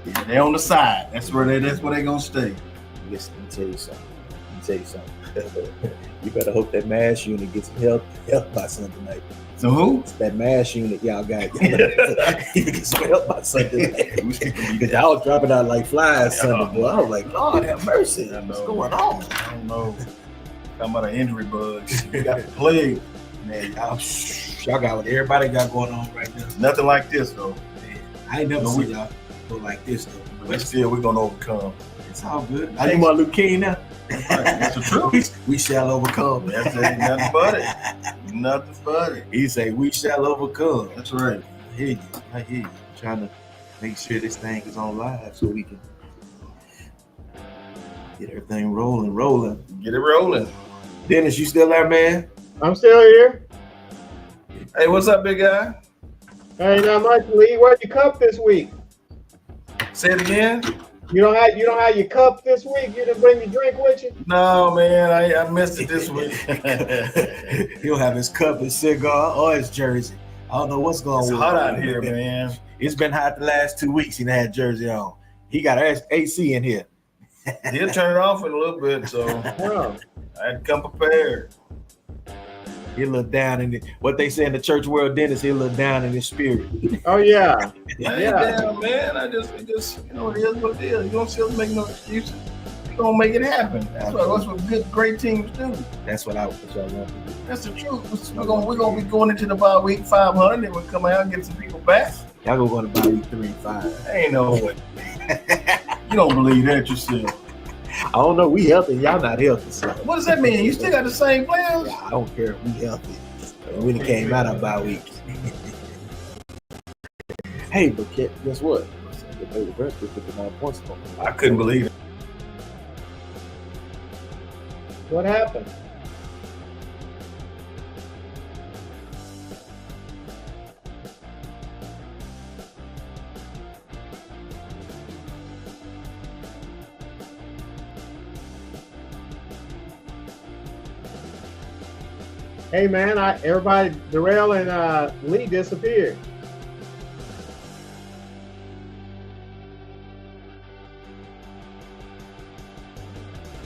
Yeah, they on the side. That's where they gonna stay. Listen, let me tell you something. You better hope that mass unit gets help by Sunday night. So who? It's that mass unit y'all got. You get some help by Sunday night. Because y'all was dropping out like flies Sunday, boy. I was like, Lord have mercy. What's going on? I don't know. Talking about an injury bug. You got the plague. Man, y'all got what everybody got going on right now. Nothing like this though. Man, I ain't never seen y'all go like this though. But still, we're gonna overcome. It's all good. Are you Martin Luther King now? That's the truth. We shall overcome. That's nothing but it. Nothing but it. He say we shall overcome. That's right. I hear you. Trying to make sure this thing is on live so we can get everything rolling. Get it rolling. Dennis, you still there, man? I'm still here. Hey, what's up, big guy? Hey, not much, Lee. Where's your cup this week? Say it again. You don't have your cup this week. You didn't bring your drink with you. No, man, I missed it this week. He'll have his cup, his cigar, or his jersey. I don't know what's going on. It's hot out here, man. It's been hot the last 2 weeks. He done had jersey on. He got AC in here. He'll turn it off in a little bit, so I had to come prepared. He look down in it. What they say in the church world, Dennis, he look down in his spirit. Oh yeah. Damn, man. I just it is what it is. You don't see us make no excuses. We're gonna make it happen. That's what good, great teams do. That's what I want to do. That's the truth. We're gonna be going into the bye week 500, and we'll come out and get some people back. Y'all gonna go to bye week 3 and 5. Ain't no way. You don't believe that yourself. I don't know. We healthy. Y'all not healthy. So. What does that mean? You still got the same players? Yeah, I don't care. We healthy. We done came out of bye week. Hey, but guess what? They were with 59 points. I couldn't believe it. What happened? Hey man, everybody, Darrell and Lee disappeared.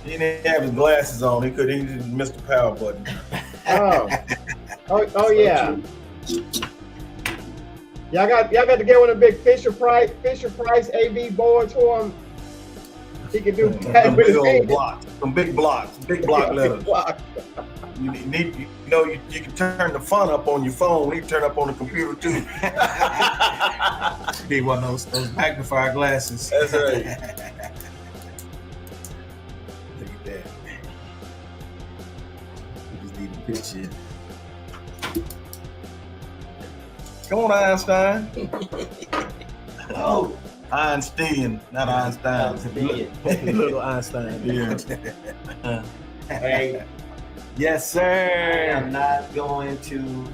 He didn't have his glasses on. He didn't miss the power button. Oh yeah. Y'all got to get one of the big Fisher Price AV boards for him. He can do that with his old blocks, some big block letters. You can turn the font up on your phone. You can turn up on the computer too. Need one of those magnifier glasses. That's right. Look at that. We just need a picture. Come on, Einstein. Oh, Einstein, not Einstein. Little Einstein. Yeah. Hey. Yes, sir. I am not going to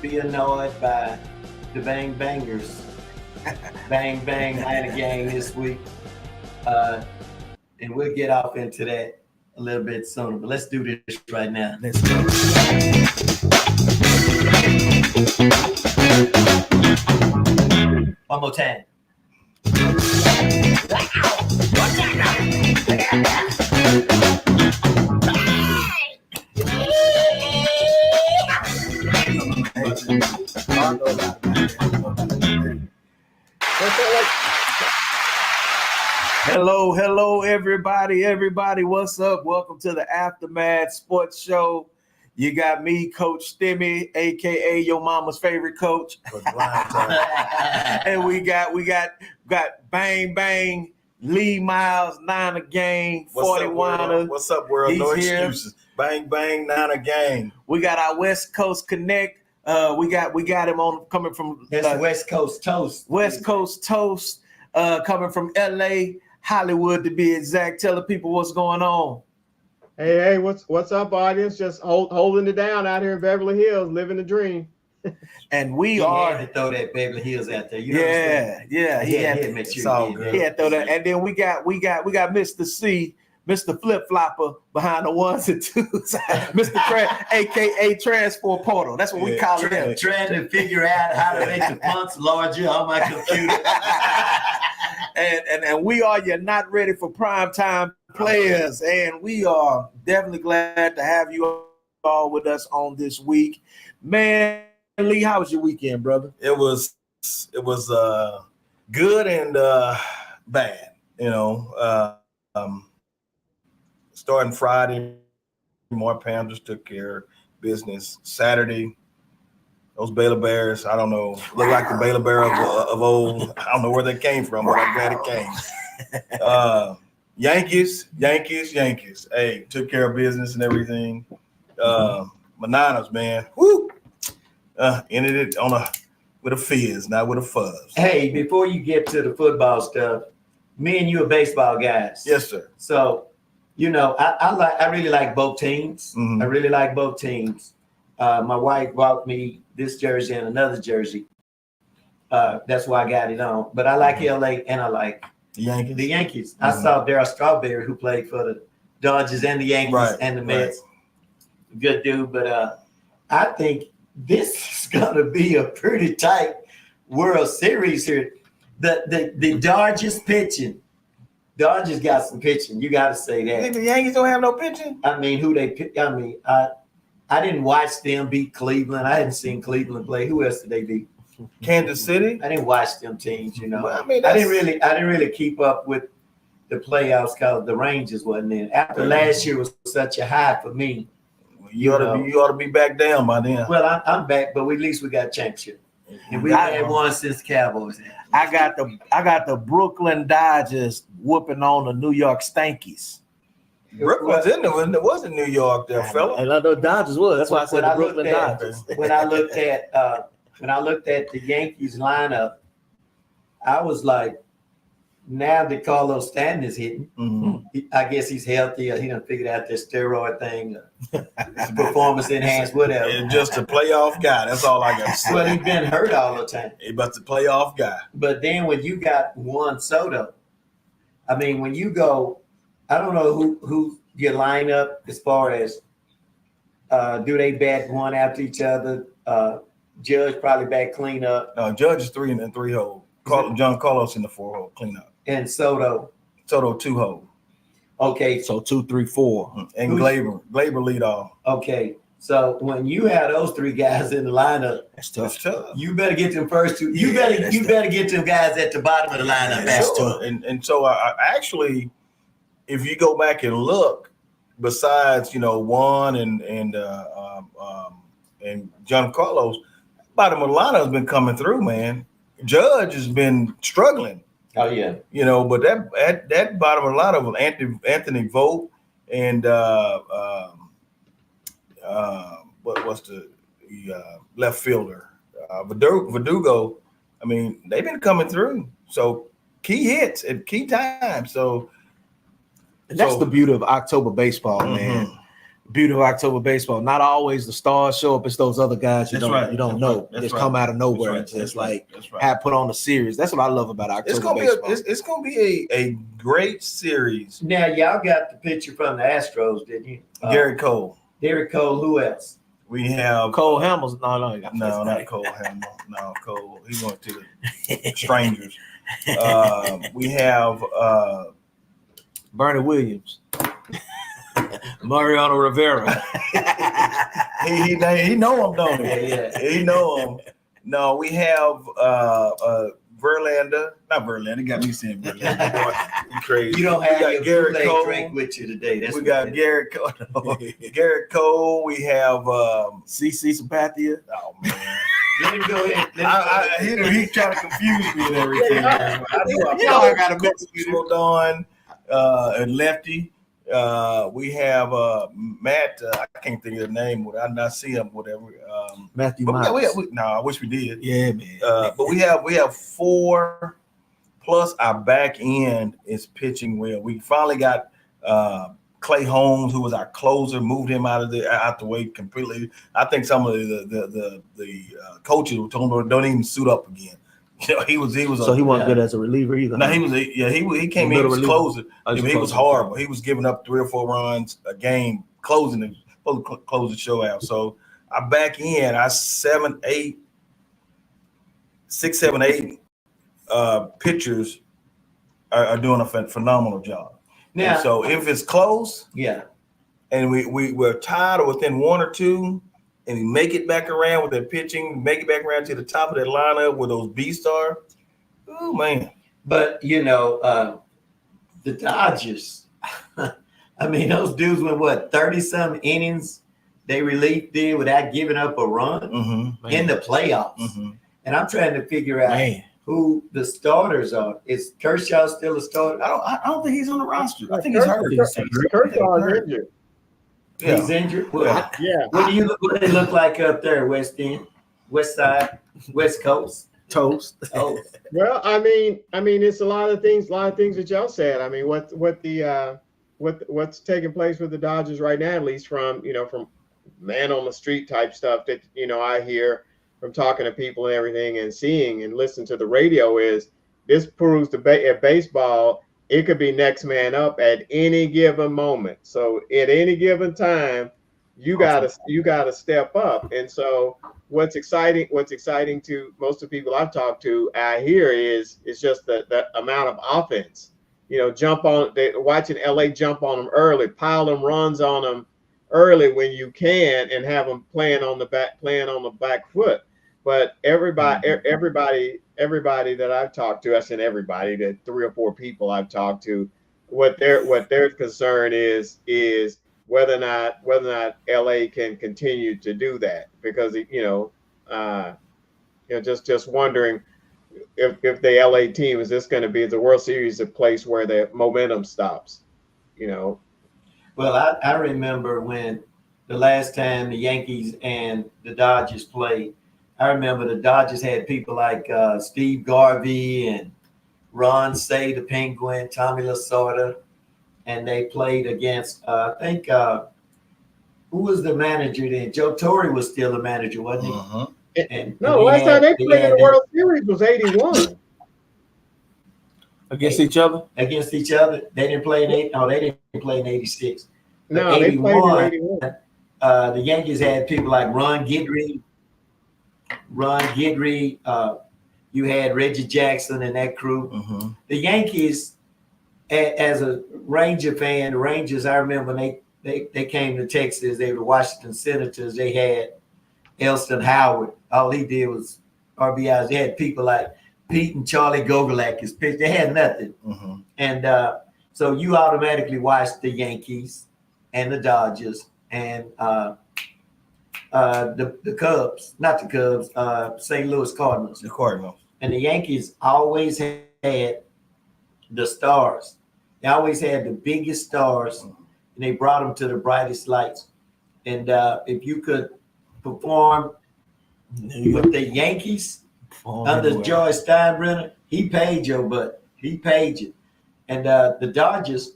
be annoyed by the Bang Bangers. Bang Bang had a gang this week. And we'll get off into that a little bit sooner. But let's do this right now. Let's go. One more time. Hello, everybody. What's up? Welcome to the Aftermath Sports Show. You got me, Coach Stimmy, aka your mama's favorite coach. And we got Bang Bang, Lee Miles, Niner Gang, 41ers. What's up, world? He's no here. excuses. Bang Bang, Niner Gang. We got our West Coast Connect. We got him on coming from West Coast Toast. West Coast Toast, coming from LA, Hollywood to be exact. Tell the people what's going on. Hey, what's up, audience? Just holding it down out here in Beverly Hills, living the dream. And we He are had to throw that Beverly Hills out there. You yeah. He had to make sure he had to throw that. And then we got Mr. C, Mr. Flip Flopper behind the ones and twos, Mr. AKA Transport Portal. That's what we call him. Trying to figure out how to make the fonts larger on my computer. and we are your not ready for prime time players, and we are definitely glad to have you all with us on this week. Man, Lee, how was your weekend, brother? It was good and bad. Starting Friday, more Panthers took care of business. Saturday, those Baylor Bears, I don't know, look like the Baylor Bear of old. I don't know where they came from, but I'm glad it came. Yankees. Hey, took care of business and everything. Bananas, man. Woo! Ended it with a fizz, not with a fuzz. Hey, before you get to the football stuff, me and you are baseball guys. Yes, sir. So, I really like both teams. Mm-hmm. I really like both teams. My wife bought me this jersey and another jersey. That's why I got it on. But I like LA and I like the Yankees. Mm-hmm. I saw Darryl Strawberry, who played for the Dodgers and the Yankees and the Mets. Right. Good dude. But I think this is gonna be a pretty tight World Series here. The Dodgers pitching. Dodgers got some pitching. You got to say that. You think the Yankees don't have no pitching? I mean, who they pick? I mean, I didn't watch them beat Cleveland. I hadn't seen Cleveland play. Who else did they beat? Kansas City. I didn't watch them teams. Well, I didn't really keep up with the playoffs because the Rangers wasn't in. After last year was such a high for me. Well, you ought to be back down by then. Well, I'm back, but at least we got a championship. And we had one since Cowboys. I got the Brooklyn Dodgers whooping on the New York Stankies. Brooklyn's in there. It was in New York, there, fella. And I know Dodgers was. That's why I said the Brooklyn Dodgers. When I looked at the Yankees lineup, I was like, now that Carlos Stanton is hitting, I guess he's healthy. He done figured out this steroid thing, performance enhanced, whatever. And just a playoff guy. That's all I got to say. Well, he's been hurt all the time. He's about the playoff guy. But then when you got Juan Soto, I mean, when you go, I don't know who your lineup as far as do they bat one after each other? Judge probably bat clean up. No, Judge is 3 and 3 hole. John Carlos in the 4 hole clean up. And Soto 2 hole. Okay, so 2, 3, 4. And Glaber lead off. Okay, so when you have those 3 guys in the lineup, that's tough. You better get them first 2. You better get them guys at the bottom of the lineup. That's tough. And so I actually, if you go back and look, besides Juan and John Carlos, bottom of the lineup has been coming through, man. Judge has been struggling. Oh yeah, but that bottom of the lineup was Anthony Vogt and what's the left fielder Verdugo. I mean, they've been coming through. So key hits at key times. So that's the beauty of October baseball, man. Beauty of October baseball. Not always the stars show up. It's those other guys you don't know. Just come out of nowhere and just have put on a series. That's what I love about October baseball. It's gonna be a great series. Now y'all got the picture from the Astros, didn't you? Garrett Cole. Derek Cole. Who else? We have Cole Hamels. No, not Cole Hamels. No, Cole. He went to the strangers. We have Bernie Williams. Mariano Rivera. he know him, don't he? Yeah. He know him. No, we have Verlander. Not Verlander. Got me saying Verlander. You crazy. You don't have your Garrett Cole drink with you today. We got Garrett Cole. Garrett Cole. We have CC Sabathia. Oh man. Let him go ahead. He trying to confuse me and everything. I got a message. Don and Lefty. We have Matt. I can't think of the name. I not see him. Whatever. Matthew Miles. No, I wish we did. Yeah, man. But we have 4 plus our back end is pitching well. We finally got Clay Holmes, who was our closer, moved him out the way completely. I think some of the coaches told him don't even suit up again. He was. So he wasn't good as a reliever either. No, he was. He came in. He was closing. He was horrible. He was giving up 3 or 4 runs a game, closing the close the show out. So I back in. I 6, 7, 8 pitchers are doing a phenomenal job. Now, and so if it's close, and we're tied or within 1 or 2, and we make it back around with that pitching, make it back around to the top of that lineup with those B-stars. Oh man! But the Dodgers. I mean, those dudes went 30-some innings they relief did without giving up a run in the playoffs. And I'm trying to figure out who the starters are. Is Kershaw still a starter? I don't think he's on the roster. I think he's hurt. Kershaw's injured. Yeah. He's injured. Well, yeah. What do they look like up there, West End, West Side, West Coast? Toast. Well, I mean, it's a lot of things that y'all said. I mean, what's taking place with the Dodgers right now, at least from man on the street type stuff that I hear from talking to people and everything and seeing and listening to the radio, is this proves at baseball, it could be next man up at any given moment. So at any given time, you gotta step up. And so what's exciting to most of the people I've talked to, I hear is just the amount of offense. Watching LA jump on them early, pile them runs on them early when you can, and have them playing on the back foot. But everybody that I've talked to, I said everybody, the 3 or 4 people I've talked to, what their concern is whether or not LA can continue to do that, because just wondering if the LA team, is this going to be the World Series a place where the momentum stops? Well, I remember when the last time the Yankees and the Dodgers played. I remember the Dodgers had people like Steve Garvey and Ron Say, the Penguin, Tommy Lasorda, and they played against, I think, who was the manager then? Joe Torre was still the manager, wasn't he? Last time they played in the World Series was 81. Against each other? Against each other. They didn't play in they didn't play in 86. No, 81, they played in 81. The Yankees had people like Ron Guidry. You had Reggie Jackson and that crew. The Yankees, as a Ranger fan, the Rangers, I remember when they came to Texas, they were the Washington Senators. They had Elston Howard. All he did was RBIs. They had people like Pete and Charlie Gogolak as pitch. They had nothing. And so you automatically watched the Yankees and the Dodgers and the Cubs, not the Cubs, St. Louis Cardinals. The Cardinals. And the Yankees always had the stars. They always had the biggest stars, and they brought them to the brightest lights. And if you could perform with the Yankees under George Steinbrenner, he paid your butt. He paid you. And the Dodgers,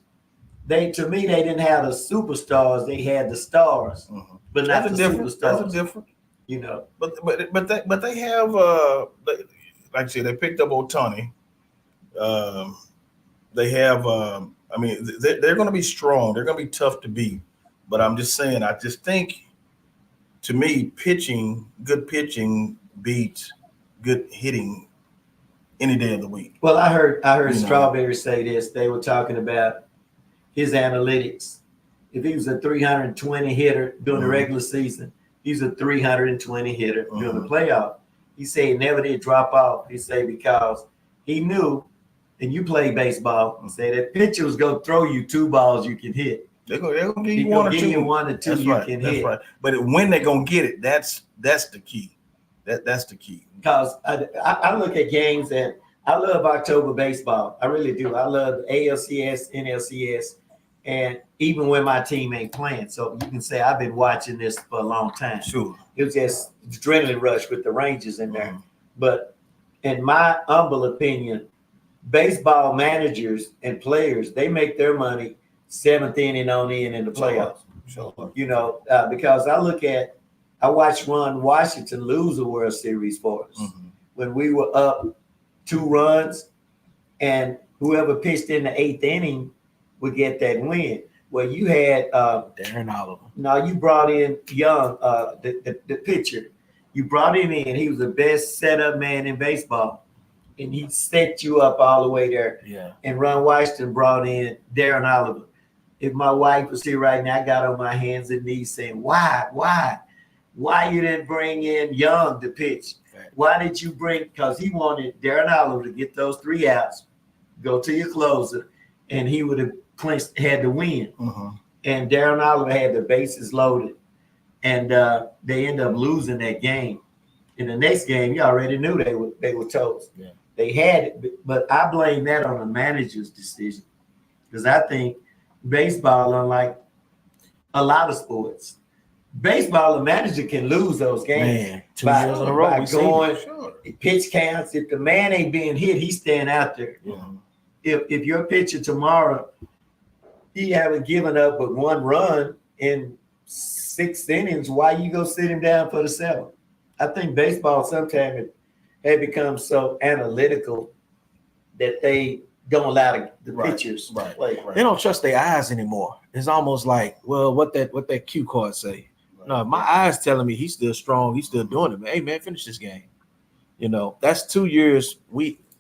they didn't have the superstars. They had the stars, but not the superstars. That's a different. But they have like I said, they picked up Ohtani. They have. I mean, they're going to be strong. They're going to be tough to beat. But I'm just saying, I just think, to me, good pitching beats good hitting any day of the week. Well, I heard Strawberry say this. They were talking about his analytics. If he was a 320 hitter during the regular season, he's a 320 hitter during the playoff. He said he never did drop off. He said because he knew, and you play baseball, he said that pitcher was going to throw you 2 balls you can hit. They're gonna give you 1 or 2. 1 or 2 that's you right, can that's hit. Right. But when they're gonna get it, that's the key. That's the key. Because I look at games and I love October baseball. I really do. I love ALCS, NLCS, and even when my team ain't playing. So you can say I've been watching this for a long time. Sure. It was just adrenaline rush with the Rangers in there. But in my humble opinion, baseball managers and players, they make their money 7th inning on in the playoffs. Sure. Because I watched Ron Washington lose a World Series for us when we were up 2 runs, and whoever pitched in the 8th inning would get that win. Well, you had Darren Oliver. No, you brought in Young, the pitcher. You brought him in. He was the best setup man in baseball, and he set you up all the way there. Yeah. And Ron Washington brought in Darren Oliver. If my wife was here right now, I got on my hands and knees saying, why you didn't bring in Young to pitch? Why did you bring? Because he wanted Darren Oliver to get those 3 outs, go to your closer, and he would have had the win. And Darren Oliver had the bases loaded, and they ended up losing that game. In the next game, you already knew they were toast. Yeah. They had it, but I blame that on the manager's decision, because I think baseball, unlike a lot of sports, baseball, the manager can lose those games. Man, 2 years in a row. By going pitch counts. If the man ain't being hit, he's staying out there. If your pitcher tomorrow, he haven't given up but 1 run in 6 innings, why you go sit him down for the 7th? I think baseball sometimes had become so analytical that they don't allow the pitchers to play. They don't trust their eyes anymore. It's almost like, well, what that cue card say? No, my eyes telling me he's still strong. He's still doing it. Man. Hey, man, finish this game. You know, that's 2 years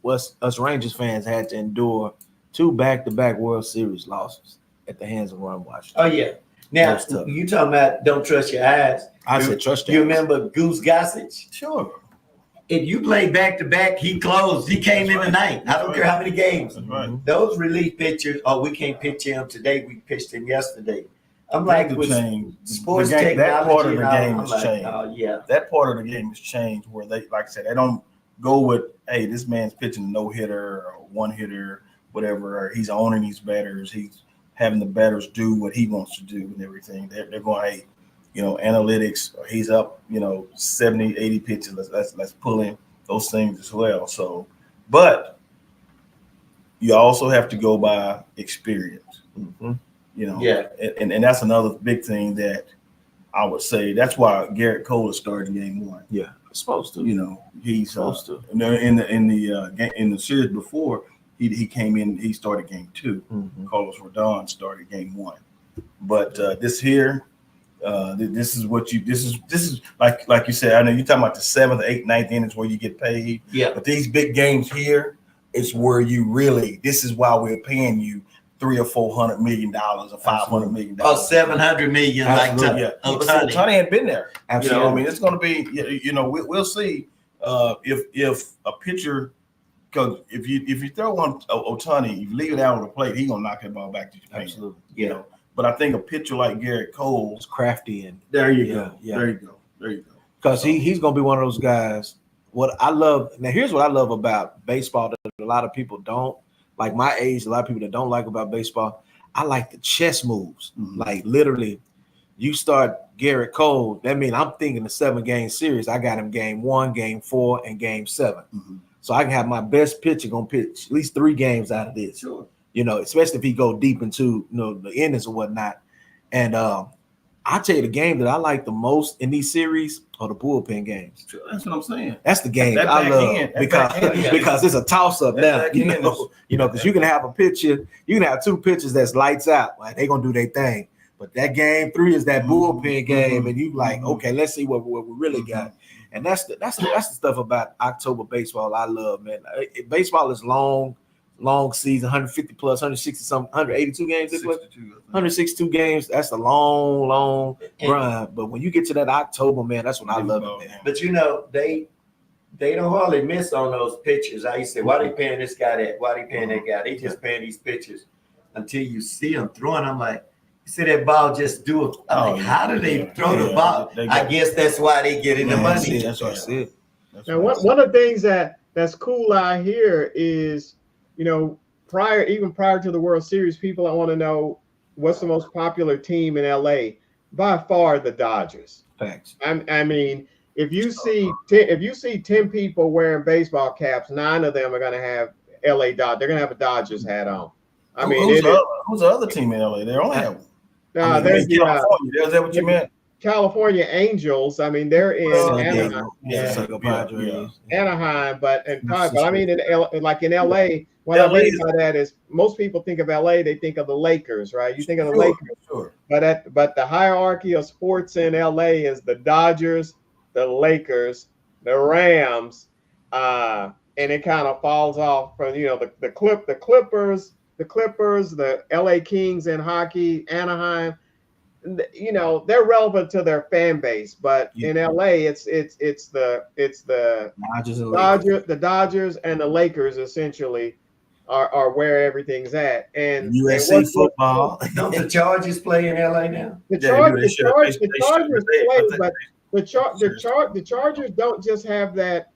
us Rangers fans had to endure 2 back-to-back World Series losses at the hands of Ron Washington. Oh, yeah. Now, you talking about don't trust your eyes. I said trust your You eyes. Remember Goose Gossage? Sure. If you play back-to-back, he closed. He came in tonight. I don't care how many games. Those relief pitchers, we can't pitch him today. We pitched him yesterday. I'm like, with sports technology, that part of the game has like, changed. Oh, yeah. That part of the game has changed where they, like I said, they don't go with, hey, this man's pitching a no-hitter or 1-hitter, whatever, or he's owning these batters. He's having the batters do what he wants to do and everything. They're going, hey, analytics, or he's up, 70, 80 pitches. Let's pull in those things as well. So, but you also have to go by experience. And that's another big thing that I would say. That's why Garrett Cole is starting game 1. Yeah, supposed to. He's supposed to. In the series before, he came in. He started game 2. Carlos Rodon started game 1. But this here, this is like you said. I know you're talking about the 7th, 8th, 9th innings where you get paid. Yeah. But these big games here, it's where you really. This is why we're paying you $300 or $400 million or $500 million. Oh, $700 million. Tony had been there. Absolutely. It's going to be. We'll see if a pitcher. Because if you throw one Ohtani, you leave it out on the plate, he's gonna knock that ball back to Japan. Absolutely. But I think a pitcher like Garrett Cole is crafty and there you go. There you go. Because he's gonna be one of those guys. What I love now, here's what I love about baseball that a lot of people don't like. My age, a lot of people that don't like about baseball. I like the chess moves. Like literally, you start Garrett Cole. That means I'm thinking the 7-game series. I got him game 1, game 4, and game 7. So I can have my best pitcher gonna pitch at least 3 games out of this. Sure. Especially if he go deep into the innings or whatnot. And I tell you, the game that I like the most in these series are the bullpen games. That's what I'm saying. That's the game I love because it's a toss up now. Because you can have a pitcher, you can have 2 pitchers that's lights out, like they're gonna do their thing. But that game 3 is that bullpen game, and you like, okay, let's see what we really got. And that's the stuff about October baseball I love, man. Baseball is long season, 150 plus, 160 something, 182 games. 162 games. That's a long grind. But when you get to that October, man, that's when I love it, man. But they don't hardly miss on those pitchers. I used to say, why they paying this guy that? Why they paying that guy? They just paying these pitchers until you see them throwing. I'm like, you see that ball just do it. I'm like, how do they throw the ball? I guess that's why they get in the money. That's what I said. Now, one of the things that's cool out here is, prior to the World Series, people want to know what's the most popular team in LA. By far, the Dodgers. Thanks. I mean, if you see 10 people wearing baseball caps, 9 of them are going to have LA Dodgers. They're going to have a Dodgers hat on. Who's the other team in LA? They only have one. There's California. Is that what you meant? California Angels. I mean, they're in Anaheim. Anaheim, but I mean, like in LA, what I mean by that is most people think of LA, they think of the Lakers, right? You think of the Lakers, but the hierarchy of sports in LA is the Dodgers, the Lakers, the Rams, and it kind of falls off from the Clippers, the LA Kings in hockey, Anaheim. They're relevant to their fan base, but in LA, it's the Dodgers and the Lakers essentially are where everything's at. And USC football. Don't the Chargers play in LA now? The Chargers play, but the Chargers don't just have that.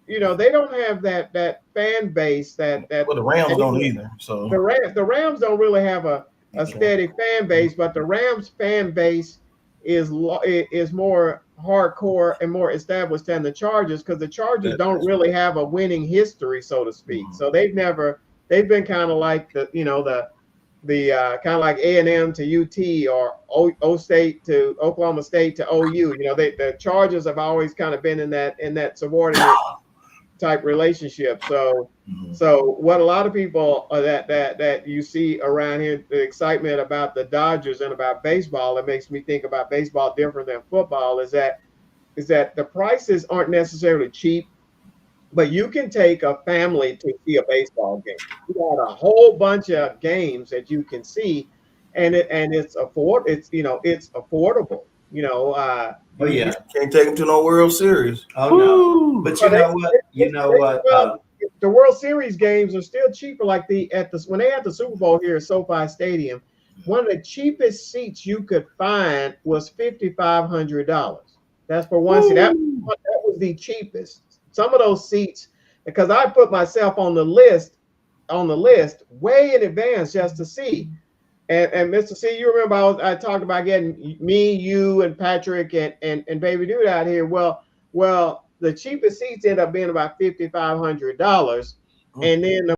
They don't have that fan base that. Well, the Rams don't either. So the Rams don't really have a steady fan base, but the Rams fan base is more hardcore and more established than the Chargers, because the Chargers don't really have a winning history, so to speak. So they've been kind of like the kind of like A&M to UT or O State to Oklahoma State to OU. The Chargers have always kind of been in that subordinate type relationship. So what a lot of people that you see around here, the excitement about the Dodgers and about baseball, it makes me think about baseball different than football, is that the prices aren't necessarily cheap, but you can take a family to see a baseball game. You got a whole bunch of games that you can see, and it's affordable. You can't take them to no World Series. Oh no! But you know what? The World Series games are still cheaper. Like when they had the Super Bowl here at SoFi Stadium, one of the cheapest seats you could find was $5,500. That's for one seat. That was the cheapest. Some of those seats, because I put myself on the list way in advance just to see. And Mr. C, you remember I talked about getting me, you, and Patrick and Baby Dude out here. Well, the cheapest seats end up being about $5,500, and then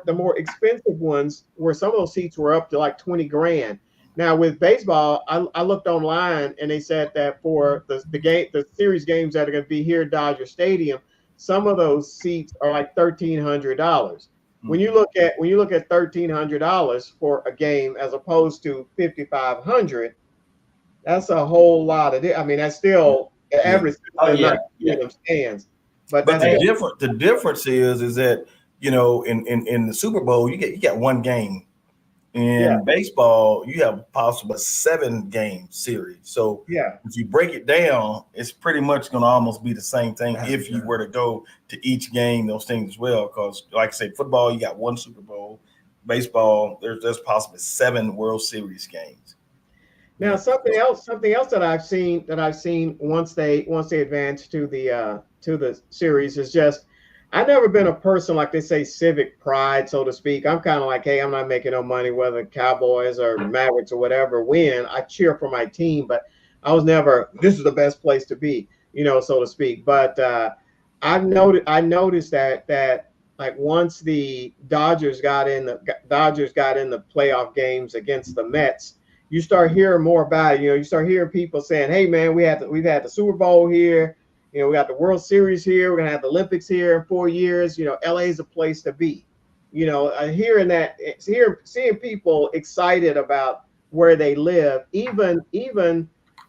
the more expensive ones, where some of those seats were up to like $20,000. Now with baseball, I looked online and they said that for the series games that are going to be here at Dodger Stadium, some of those seats are like $1,300. When you look at $1,300 for a game as opposed to $5,500, that's a whole lot of it. I mean, that's still the average. Stands. But the difference is that in the Super Bowl you got one game. In baseball, you have possible 7-game series. So if you break it down, it's pretty much going to almost be the same thing if you were to go to each game, those things as well. Because like I say, football, you got one Super Bowl. Baseball, there's possibly 7 World Series games. Now something else that I've seen once they advance to the series is just, I've never been a person, like they say, civic pride, so to speak. I'm kind of like, hey, I'm not making no money whether Cowboys or Mavericks or whatever win. I cheer for my team, but I was never, this is the best place to be, so to speak. But I noticed that like once the Dodgers got in the playoff games against the Mets, you start hearing more about it. You start hearing people saying, hey man, we've had the Super Bowl here. We got the World Series here. We're going to have the Olympics here in 4 years. LA is a place to be. Seeing people excited about where they live, even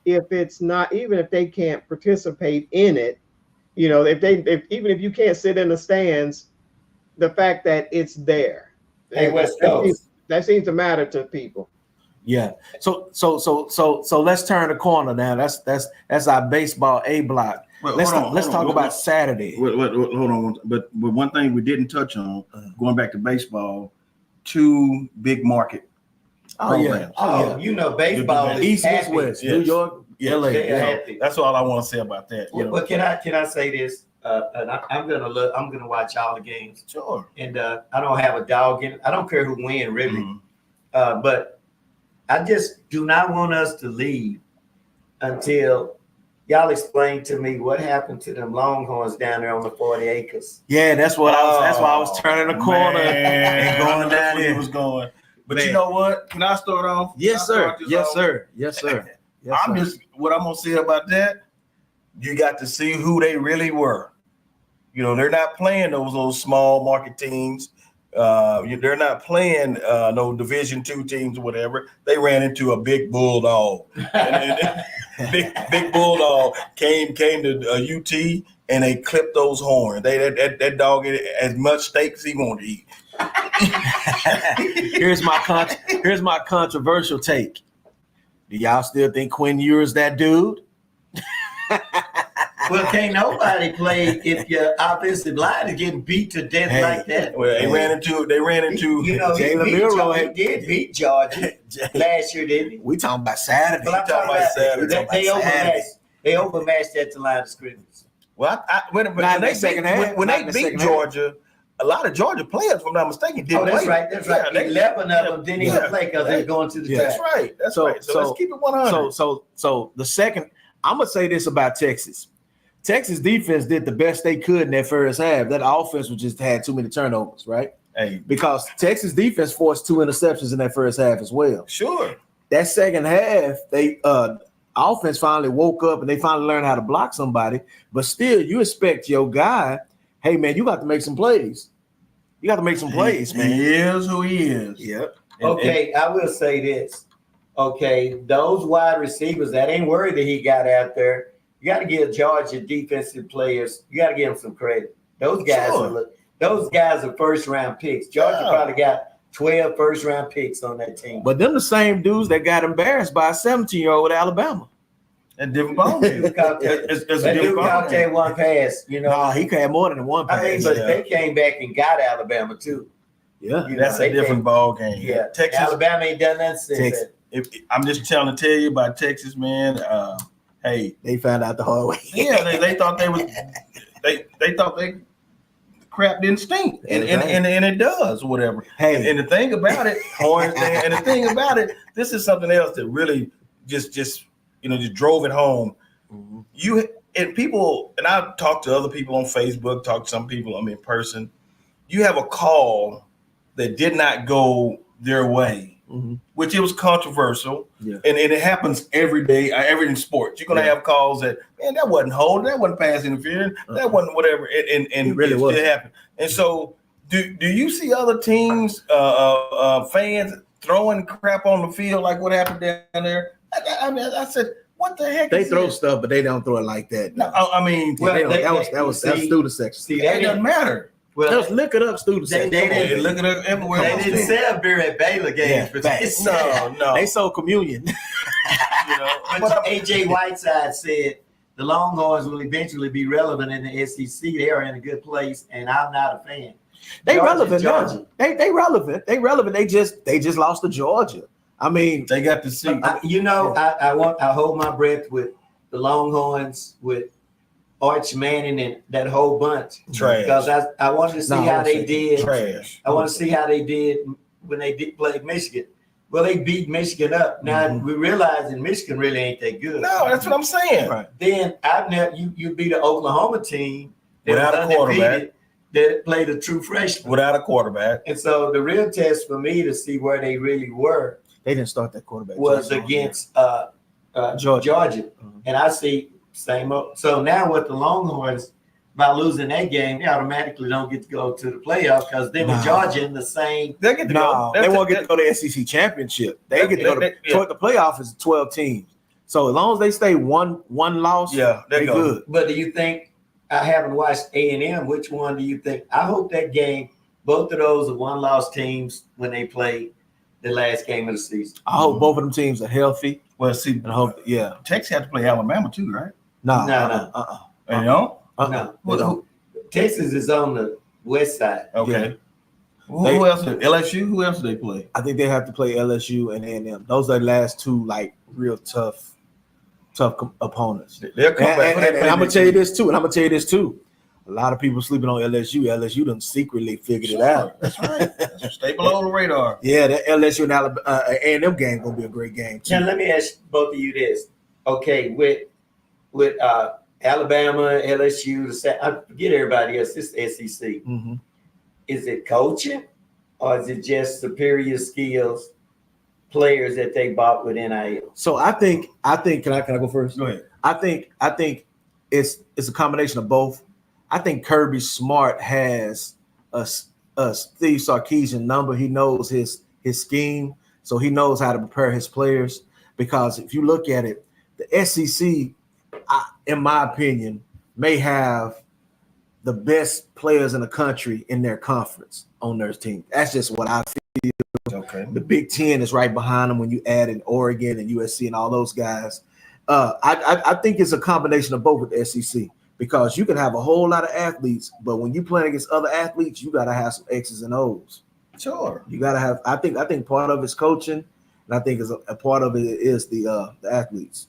if they can't participate in it, even if you can't sit in the stands, the fact that it's there. Hey, West Coast. That seems to matter to people. Yeah. So let's turn the corner now. That's our baseball A block. Well, let's talk about Saturday. Hold on. But one thing we didn't touch on, going back to baseball, 2 big market programs. Baseball is East happy. and West, New York, LA. Happy. That's all I want to say about that. But can I say this? And I'm gonna watch all the games. Sure. And I don't have a dog in it. I don't care who wins, really. Mm-hmm. But I just do not want us to leave until y'all explain to me what happened to them Longhorns down there on the 40 acres. Yeah, that's why I was turning the corner and going down there. Was going. But you know what? Can I start off? Yes, sir. Yes, sir. Yes, I'm sir. just what I'm gonna say about that. You got to see who they really were. You know, they're not playing those small market teams. They're not playing no Division II teams or whatever. They ran into a big bulldog. Big bulldog came to UT and they clipped those horns. That dog ate as much steak as he wanted to eat. Here's my controversial take. Do y'all still think Quinn Ewers that dude? Well, can't nobody play if your offensive line is getting beat to death like that. Well, they ran into You know, he did beat Georgia last year, didn't he? We talking about Saturday. But I'm talking about Saturday. They overmatched that to line of scrimmage. Well, when they beat Georgia, a lot of Georgia players, if I'm not mistaken, didn't play. That's right. 11 of them didn't even play because they're going to the That's track. right. That's right. So let's keep it 100. So the second, I'm gonna say this about Texas. Texas defense did the best they could in that first half. That offense was just had too many turnovers, right? Hey, because Texas defense forced 2 interceptions in that first half as well. Sure. That second half, they offense finally woke up and they finally learned how to block somebody. But still, you expect your guy, hey man, you got to make some plays. You got to make some plays, man. He is who he is. Yep. Okay, I will say this. Okay, those wide receivers that ain't worried that he got out there. You got to give Georgia defensive players. You got to give them some credit. Those guys are first round picks. Georgia probably got 12 first round picks on that team. But them the same dudes that got embarrassed by a 17-year-old with Alabama. And different ball game. That one pass, you know. No, he had more than one pass. I mean, but they came back and got Alabama too. Yeah, that's a different ball game. Yeah, Texas, Alabama ain't done nothing since. I'm just trying to tell you about Texas, man. Hey, they found out the hard way. Yeah, they thought they was they thought crap didn't stink, and it does, whatever. Hey, and the thing about it, and the thing about it, this is something else that really just drove it home. Mm-hmm. You and people, and I've talked to other people on Facebook, talked to some people in person. You have a call that did not go their way. Mm-hmm. Which it was controversial, and it happens every day, every in sports. You're gonna have calls that, man, that wasn't holding, that wasn't pass interference, that wasn't whatever, and it really was. It happened. And so, do you see other teams, fans throwing crap on the field like what happened down there? I said, what the heck? They throw stuff, but they don't throw it like that. No, I mean, that was student section. See, that doesn't matter. Well, just look it up, students. They look it up everywhere. They didn't sell beer at Baylor games. No. They sold communion. But AJ Whiteside said the Longhorns will eventually be relevant in the SEC. They are in a good place, and I'm not a fan. They relevant. They relevant. They relevant. They just lost to Georgia. I mean, they got to see. I hold my breath with the Longhorns with Arch Manning and that whole bunch. Trash. Because I wanted to see how they did. Trash. I want to see how they did when they did play Michigan. Well, they beat Michigan up. Now we realize that Michigan really ain't that good. No, that's what I'm saying. Right. Then you beat an Oklahoma team that without a quarterback that played a true freshman without a quarterback. And so the real test for me to see where they really were. They didn't start that quarterback. Was against Georgia. And I see. Same up. So now with the Longhorns, by losing that game, they automatically don't get to go to the playoffs because then the Georgia in the same. They get to go. They won't get to go to the SEC championship. They get to go to the playoff is 12 teams. So as long as they stay one loss, they're good. But do you think I haven't watched A&M? Which one do you think? I hope that game, both of those are one-loss teams when they play the last game of the season. I hope both of them teams are healthy. Well, see, I hope Texas have to play Alabama too, right? No. You know? No. Texas is on the west side. Okay. Who else? LSU? Who else do they play? I think they have to play LSU and A&M. Those are the last two real tough opponents. They'll come back. And I'm gonna tell you this too. A lot of people sleeping on LSU. LSU done secretly figured it out. That's right. Stay below the radar. Yeah, the LSU and A&M game gonna be a great game too. Now let me ask both of you this. Okay, with Alabama, LSU, I forget everybody else. This is SEC. Mm-hmm. Is it coaching or is it just superior skills players that they bought with NIL. So I think can I go first? Go ahead. I think it's a combination of both. I think Kirby Smart has a Steve Sarkisian number. He knows his scheme, so he knows how to prepare his players. Because if you look at it, the SEC, in my opinion, may have the best players in the country in their conference on their team. That's just what I feel. Okay. The Big Ten is right behind them when you add in Oregon and USC and all those guys. I think it's a combination of both with the SEC, because you can have a whole lot of athletes, but when you play against other athletes, you got to have some X's and O's. Sure. You got to have. I think part of it's coaching, and I think a part of it is the athletes.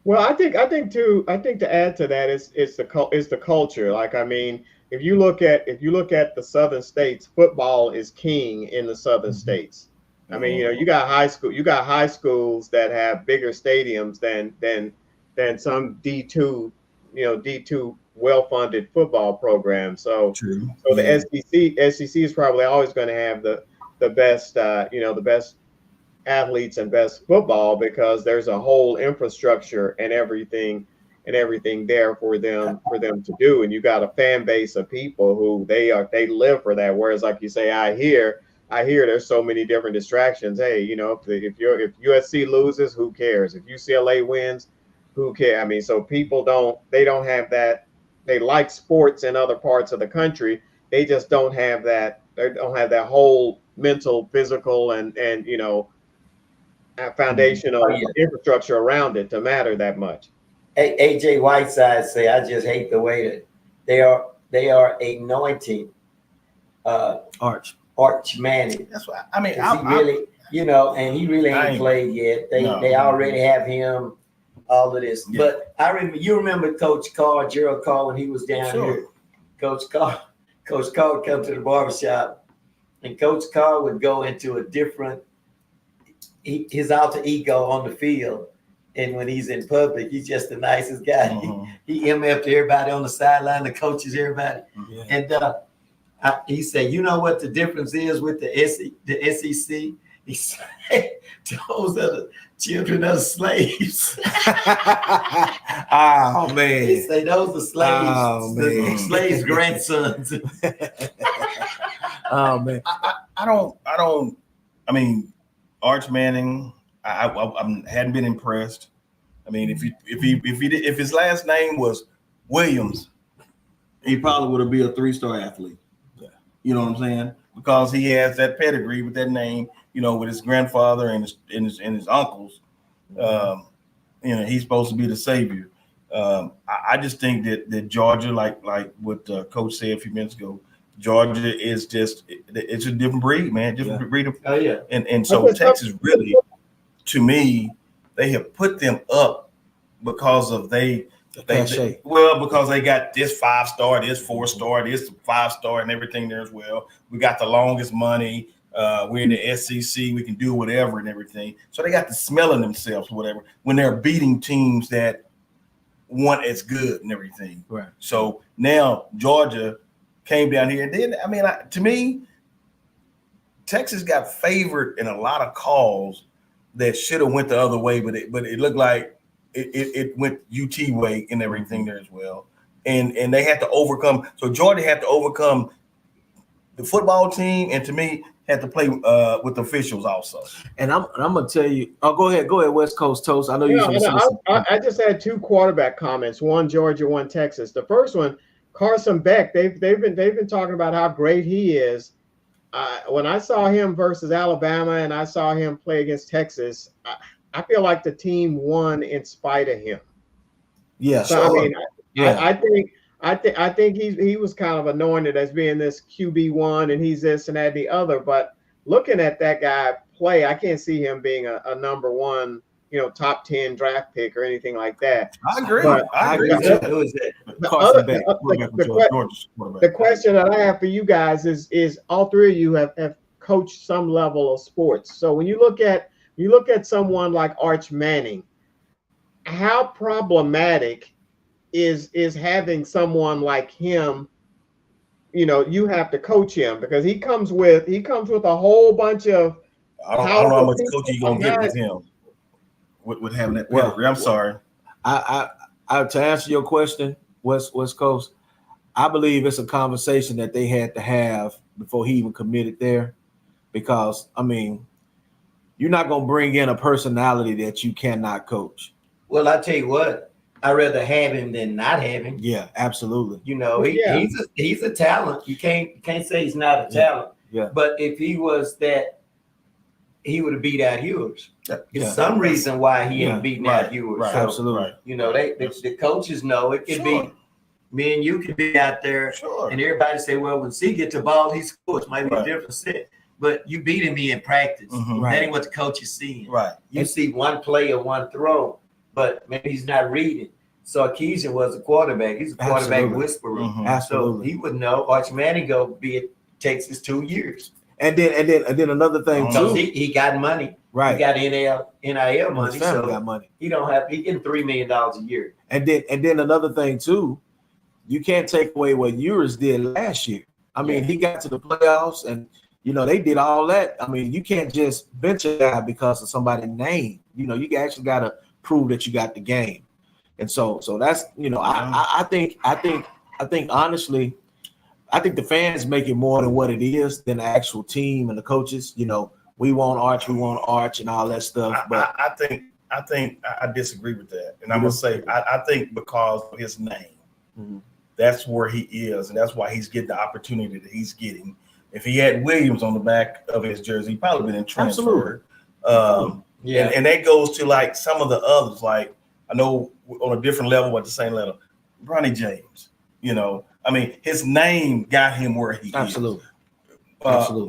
Well, I think to add to that is the culture. Like, I mean, if you look at the southern states, football is king in the southern states. I mean, you got high schools that have bigger stadiums than some D2, D2 well-funded football programs. So, True. So the SEC is probably always going to have the best, the best athletes and best football, because there's a whole infrastructure and everything there for them to do. And you got a fan base of people who they live for that. Whereas, like you say, I hear there's so many different distractions. Hey, if USC loses, who cares? If UCLA wins, who cares? I mean, so people don't have that. They like sports in other parts of the country. They just don't have that. They don't have that whole mental, physical, and foundational infrastructure around it to matter that much. AJ Whiteside say, I just hate the way that they are anointing Arch Manning. That's what I mean. And he really ain't played yet. They already have him. All of this, but you remember Coach Carr, Gerald Carr, when he was down here. Coach Carr would come to the barbershop, and Coach Carr would go into a different his alter ego on the field. And when he's in public, he's just the nicest guy. Mm-hmm. He MF'd everybody on the sideline, the coaches, everybody. Yeah. And he said, you know what the difference is with the SEC? He said, those are the children of slaves. Oh, man. He said, those are slaves. Oh, man. The slaves' grandsons. Oh, man. I mean, Arch Manning, I hadn't been impressed. I mean, if his last name was Williams, he probably would have been a 3-star athlete. Yeah. You know what I'm saying? Because he has that pedigree with that name, with his grandfather and his uncles. He's supposed to be the savior. I just think that Georgia, like what Coach said a few minutes ago, Georgia is it's a different breed, man. Different breed of, oh yeah. And so Texas really, to me, they have put them up because of because they got this 5-star, this 4-star, this 5-star, and everything there as well. We got the longest money. We're in the SEC. We can do whatever and everything. So they got the smell in themselves, whatever, when they're beating teams that weren't as good and everything. Right. So now Georgia came down here, and then to me, Texas got favored in a lot of calls that should have went the other way, but it looked like it went UT way and everything there as well. And they had to overcome. So Georgia had to overcome the football team, and to me, had to play with officials also. And I'm gonna tell you. Oh, go ahead, West Coast Toast. I know you. I just had 2 quarterback comments. One Georgia, one Texas. The first one, Carson Beck. They've been talking about how great he is. When I saw him versus Alabama and I saw him play against Texas, I feel like the team won in spite of him. Yeah, so, sure. I mean, I think he was kind of anointed as being this QB1 and he's this and that and the other. But looking at that guy play, I can't see him being a number 1, top 10 draft pick or anything like that. I agree. The question that I have for you guys is all 3 of you have coached some level of sports. So when you look at someone like Arch Manning, how problematic is having someone like him? You have to coach him because he comes with a whole bunch of I don't know how much coaching you're gonna get with him. With having that pedigree. I'm sorry. I to answer your question, West Coast, I believe it's a conversation that they had to have before he even committed there, because I mean, you're not gonna bring in a personality that you cannot coach. Well, I tell you what, I'd rather have him than not have him. Yeah, absolutely. You know, he's a talent. You can't say he's not a talent. Yeah. But if he was that, he would have beat out Hewers. Yeah. There's some reason why he ain't beating out Hewers. Right. So, Absolutely. you know, the coaches know it could be me and you could be out there, and everybody say, well, when C get the ball, he scores. Might be a different set. But you beating me in practice. That ain't what the coach is seeing. Right. You see one play or one throw, but maybe he's not reading. So Keeson was a quarterback. He's a quarterback whisperer. Absolutely. So he would know. Arch Manning takes us 2 years. And then another thing too. He got money. Right. He got NIL money. His family got money. He getting $3 million a year. And then another thing too, you can't take away what Ewers did last year. I mean, he got to the playoffs and they did all that. I mean, you can't just bench a guy because of somebody's name. You actually got to prove that you got the game. And so that's I think honestly, I think the fans make it more than what it is than the actual team and the coaches. We want Arch and all that stuff. But I think I disagree with that. And I'm gonna say I think because of his name, that's where he is, and that's why he's getting the opportunity that he's getting. If he had Williams on the back of his jersey, he'd probably been in transfer. And that goes to like some of the others, like I know on a different level, but the same level, Bronny James. I mean, his name got him where he is. Absolutely.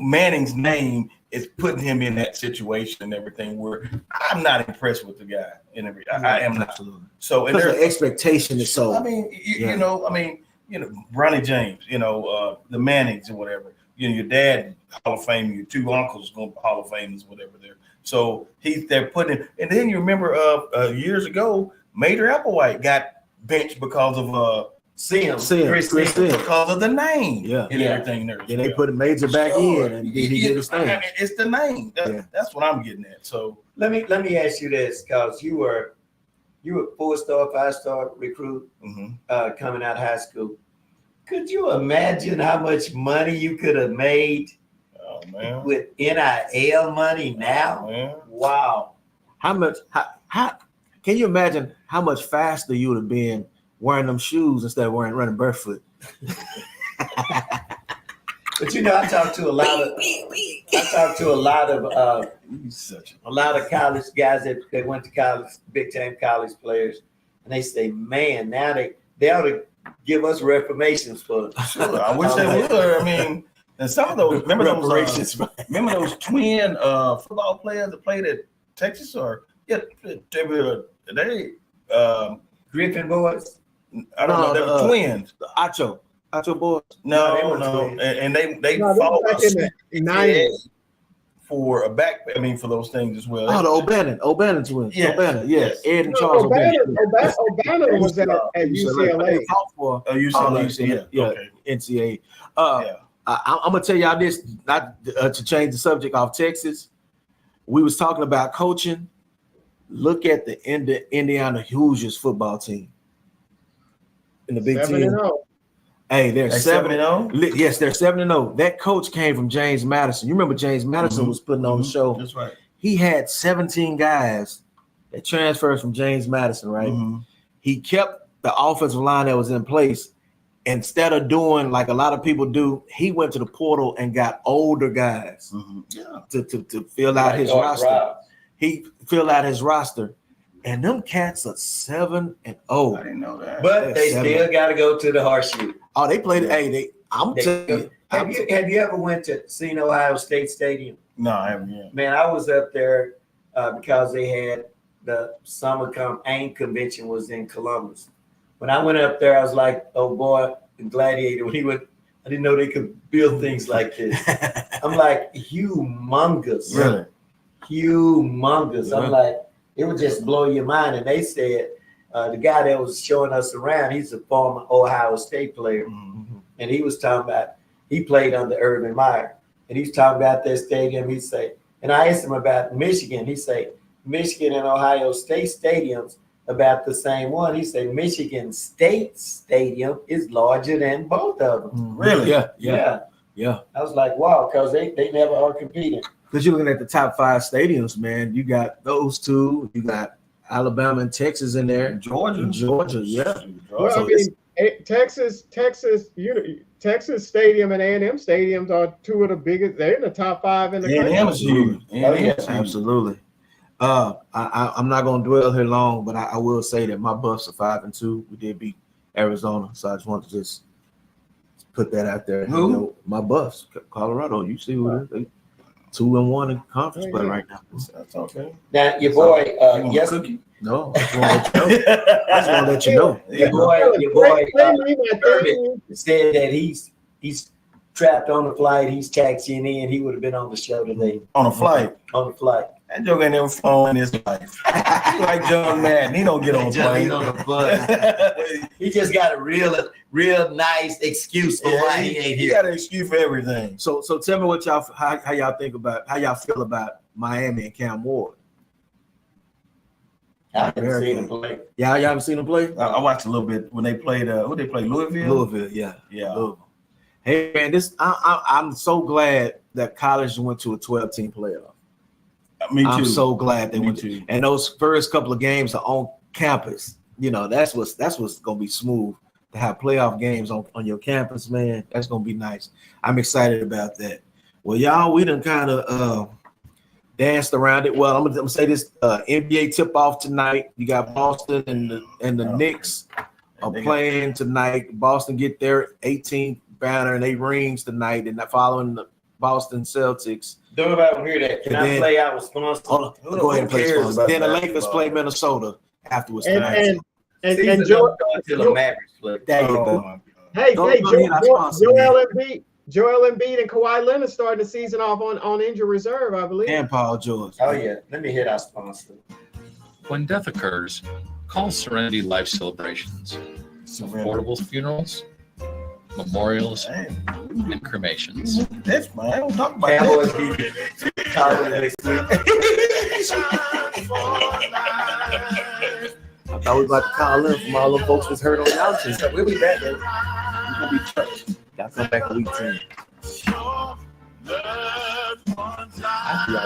Manning's name is putting him in that situation and everything where I'm not impressed with the guy. I am not. Absolutely. So and the expectation is so. I mean, Bronny James, the Mannings or whatever. Your dad Hall of Fame, your two uncles going to Hall of Famers, whatever there. So they're putting it, and then you remember years ago, Major Applewhite got benched because of Chris because of the name and everything there. Yeah, they put a Major back in and he did his thing. I mean, it's the name. That's what I'm getting at. So let me ask you this, because you were 4-star, 5-star recruit coming out of high school. Could you imagine how much money you could have made with NIL money now? Man. Wow. How much? How can you imagine how much faster you would have been wearing them shoes instead of running barefoot? But I talked to a lot of college guys that went to college, big time college players, and they say, man, now they ought to give us reformations for. Sure, I wish they would. I mean, and some of those remember those twin football players that played at Texas, or they Griffin boys. I don't know. They were twins. The Acho boys. No. And they fought back in the 90s for a back. I mean, for those things as well. Oh, the O'Bannon twins. Yes. O'Bannon, yes. Ed and Charles O'Bannon was at UCLA. UCLA. Yeah. Okay. NCAA. I'm gonna tell y'all this, not to change the subject off Texas. We was talking about coaching. Look at the Indiana Hoosiers football team in the Big Ten. 7-0. Hey, they're 7-0. Yes, they're 7-0. That coach came from James Madison. You remember James Madison was putting on the show. That's right. He had 17 guys that transferred from James Madison, right? He kept the offensive line that was in place. Instead of doing like a lot of people do, he went to the portal and got older guys to fill out his roster. He filled out his roster, and them cats are 7-0. I didn't know that. But they still got to go to the horseshoe. Oh, they played it. Hey, I'm telling you. Have you ever went to seen Ohio State Stadium? No, I haven't yet. Man, I was up there because they had the summer AIM convention was in Columbus. When I went up there, I was like, oh boy, in Gladiator. When he went, I didn't know they could build things like this. I'm like, humongous. Really? Humongous. I'm like, it would just blow your mind. And they said, the guy that was showing us around, he's a former Ohio State player. And he was talking about, he played under Urban Meyer. And he's talking about that stadium. He said, And I asked him about Michigan. He said Michigan and Ohio State stadiums about the same one. He said Michigan State Stadium is larger than both of them. Really? Yeah. I was like, wow, because they never are competing. Because you're looking at the top 5 stadiums, man. You got those two. You got Alabama and Texas in there. Georgia, yeah. Well, So I mean, Texas Stadium and A&M stadiums are two of the biggest. They're in the top 5 in the country. A&M is huge. Absolutely. I'm not going to dwell here long, but I will say that my Buffs are 5-2. We did beat Arizona, so I just wanted to just put that out there. Who? You know, my Buffs, Colorado. You see who it is? 2-1 in conference play right now. That's okay. Now, your boy, yes. No, I just want to let you know. Your boy, Kirby said that he's trapped on the flight. He's taxiing in. He would have been on the show today. On a flight. On the flight. That joke ain't never flown in his life. He's like John Madden. He don't get on plane. He just got a real nice excuse for why he ain't He here. got an excuse for everything. So tell me what how y'all think about, how y'all feel about Miami and Cam Ward. I haven't seen him play. Y'all haven't seen him play? I watched a little bit when they played. Who they play? Louisville. Yeah. Yeah. Hey man, I'm so glad that college went to a 12-team playoff. Me too. I'm so glad they went too. And those first couple of games are on campus. You know, that's what's gonna be smooth, to have playoff games on your campus, man. That's gonna be nice. I'm excited about that. Well, y'all, we done kind of danced around it. Well, I'm gonna say this: NBA tip-off tonight. You got Boston and the Knicks are playing tonight. Boston get their 18th banner and 8 rings tonight, and following the Boston Celtics. Don't nobody hear that. Can I play our response? Go ahead and play cares Sponsor. Then the about Lakers basketball? play Minnesota afterwards. And Season Joel, until the Mavericks play. There you Oh, go. my God. hey, Go ahead, our sponsor, Joel Embiid and Kawhi Leonard starting the season off on injury reserve, I believe. And Paul George. Oh yeah, let me hit our sponsor. When death occurs, call Serenity Life Celebrations. Affordable funerals, memorials, Hey, and cremations. that's man. I don't talk about Cowboys that. beat Cowboys next week. I thought we were about to call in from all the folks that's hurt on y'all team. So we'll be back there. We're gonna be church. Y'all come back week 10. I see y'all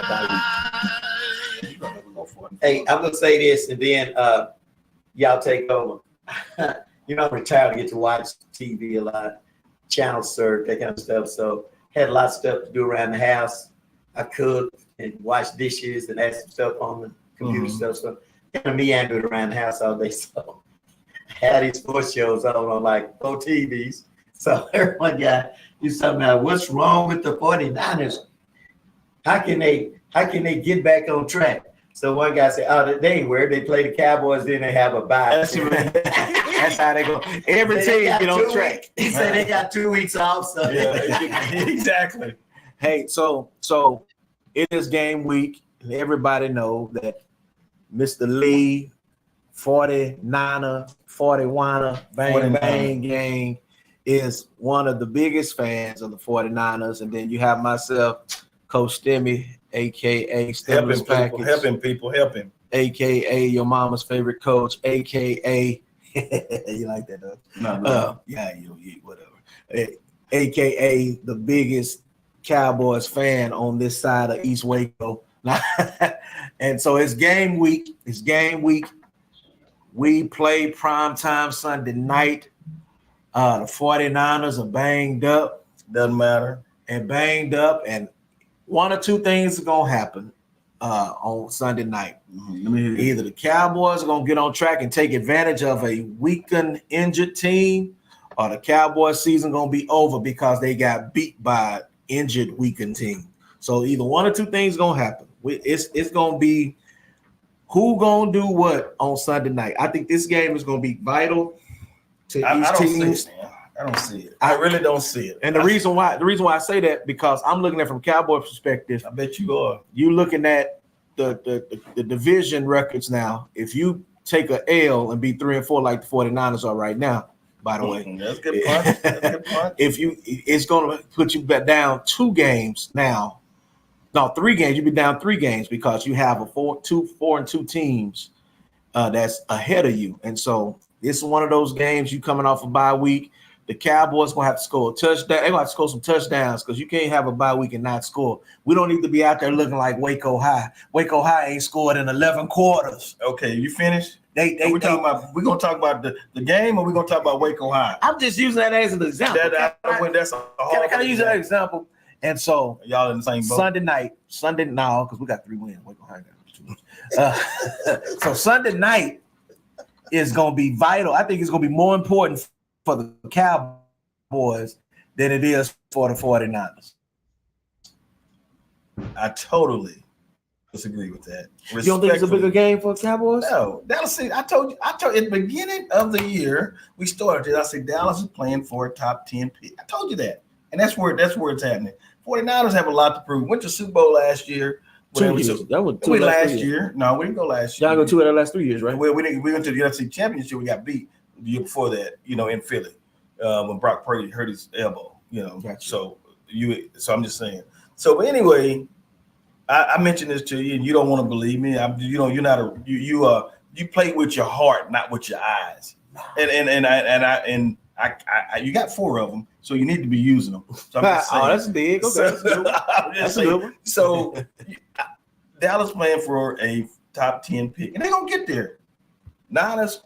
bye week. Hey, I'm gonna say this and then y'all take over. You know, I'm retired to get to watch TV a lot, channel surf, that kind of stuff. So had a lot of stuff to do around the house. I cooked and washed dishes and had some stuff on the computer stuff. So kind of meandered around the house all day. So I had these sports shows on like 4 TVs. So everyone got you something about what's wrong with the 49ers? How can they get back on track? So one guy said, "Oh, they ain't where they play the Cowboys, then they have a bye." That's how they go. Every team get on track. He said they got 2 weeks off. So Yeah, exactly. Hey, so it is game week, and everybody know that Mr. Lee, 49er, 41er, bang 49er. bang gang, is one of the biggest fans of the 49ers. And then you have myself, Coach Stimmy, aka Stimulus Package, helping people, aka your mama's favorite coach, aka you like that though? No. Yeah, whatever. AKA the biggest Cowboys fan on this side of East Waco. And so it's game week. We play primetime Sunday night. The 49ers are banged up. Doesn't matter. And one or two things are gonna happen on Sunday night. Either the Cowboys are gonna get on track and take advantage of a weakened, injured team, or the Cowboys season gonna be over because they got beat by an injured, weakened team. So either one or two things gonna happen. It's gonna be who gonna do what on Sunday night. I think this game is gonna be vital to each team. I don't see it. I really don't see it. And the reason why I say that, because I'm looking at it from Cowboy perspective. I bet you are. You looking at the division records now. If you take a L and be 3-4 like the 49ers are right now, by the way. That's a good point. It's going to put you back down 2 games now No, 3 games. You'd be down 3 games because you have a 4-2 teams that's ahead of you. And so this is one of those games you coming off a bye week. The Cowboys gonna have to score a touchdown. They're gonna have to score some touchdowns because you can't have a bye week and not score. We don't need to be out there looking like Waco High. Waco High ain't scored in 11 quarters. Okay, you finished? We're gonna talk about the game, or we're gonna talk about Waco High? I'm just using that as an example. That's Can I use that example? And so y'all in the same boat. Sunday now, because we got 3 wins. Waco High got 2. So Sunday night is gonna be vital. I think it's gonna be more important for the Cowboys than it is for the 49ers. I totally disagree with that. You don't think it's a bigger game for the Cowboys? No. Dallas, I told you at the beginning of the year, we started. I said Dallas is playing for a top 10 pick. I told you that. And that's where it's happening. 49ers have a lot to prove. Went to Super Bowl last year. 2 years. That was 2 last year. No, we didn't go last year. Y'all go 2 out of the last 3 years, right? We went to the NFC Championship. We got beat the year before that, in Philly, when Brock Purdy hurt his elbow, Gotcha. So I'm just saying. So but anyway, I mentioned this to you, and you don't want to believe me. You play with your heart, not with your eyes. And you got 4 of them, so you need to be using them. So I'm just saying. That's big. Okay. That's a good one. So Dallas playing for a top 10 pick, and they're gonna get there. Niners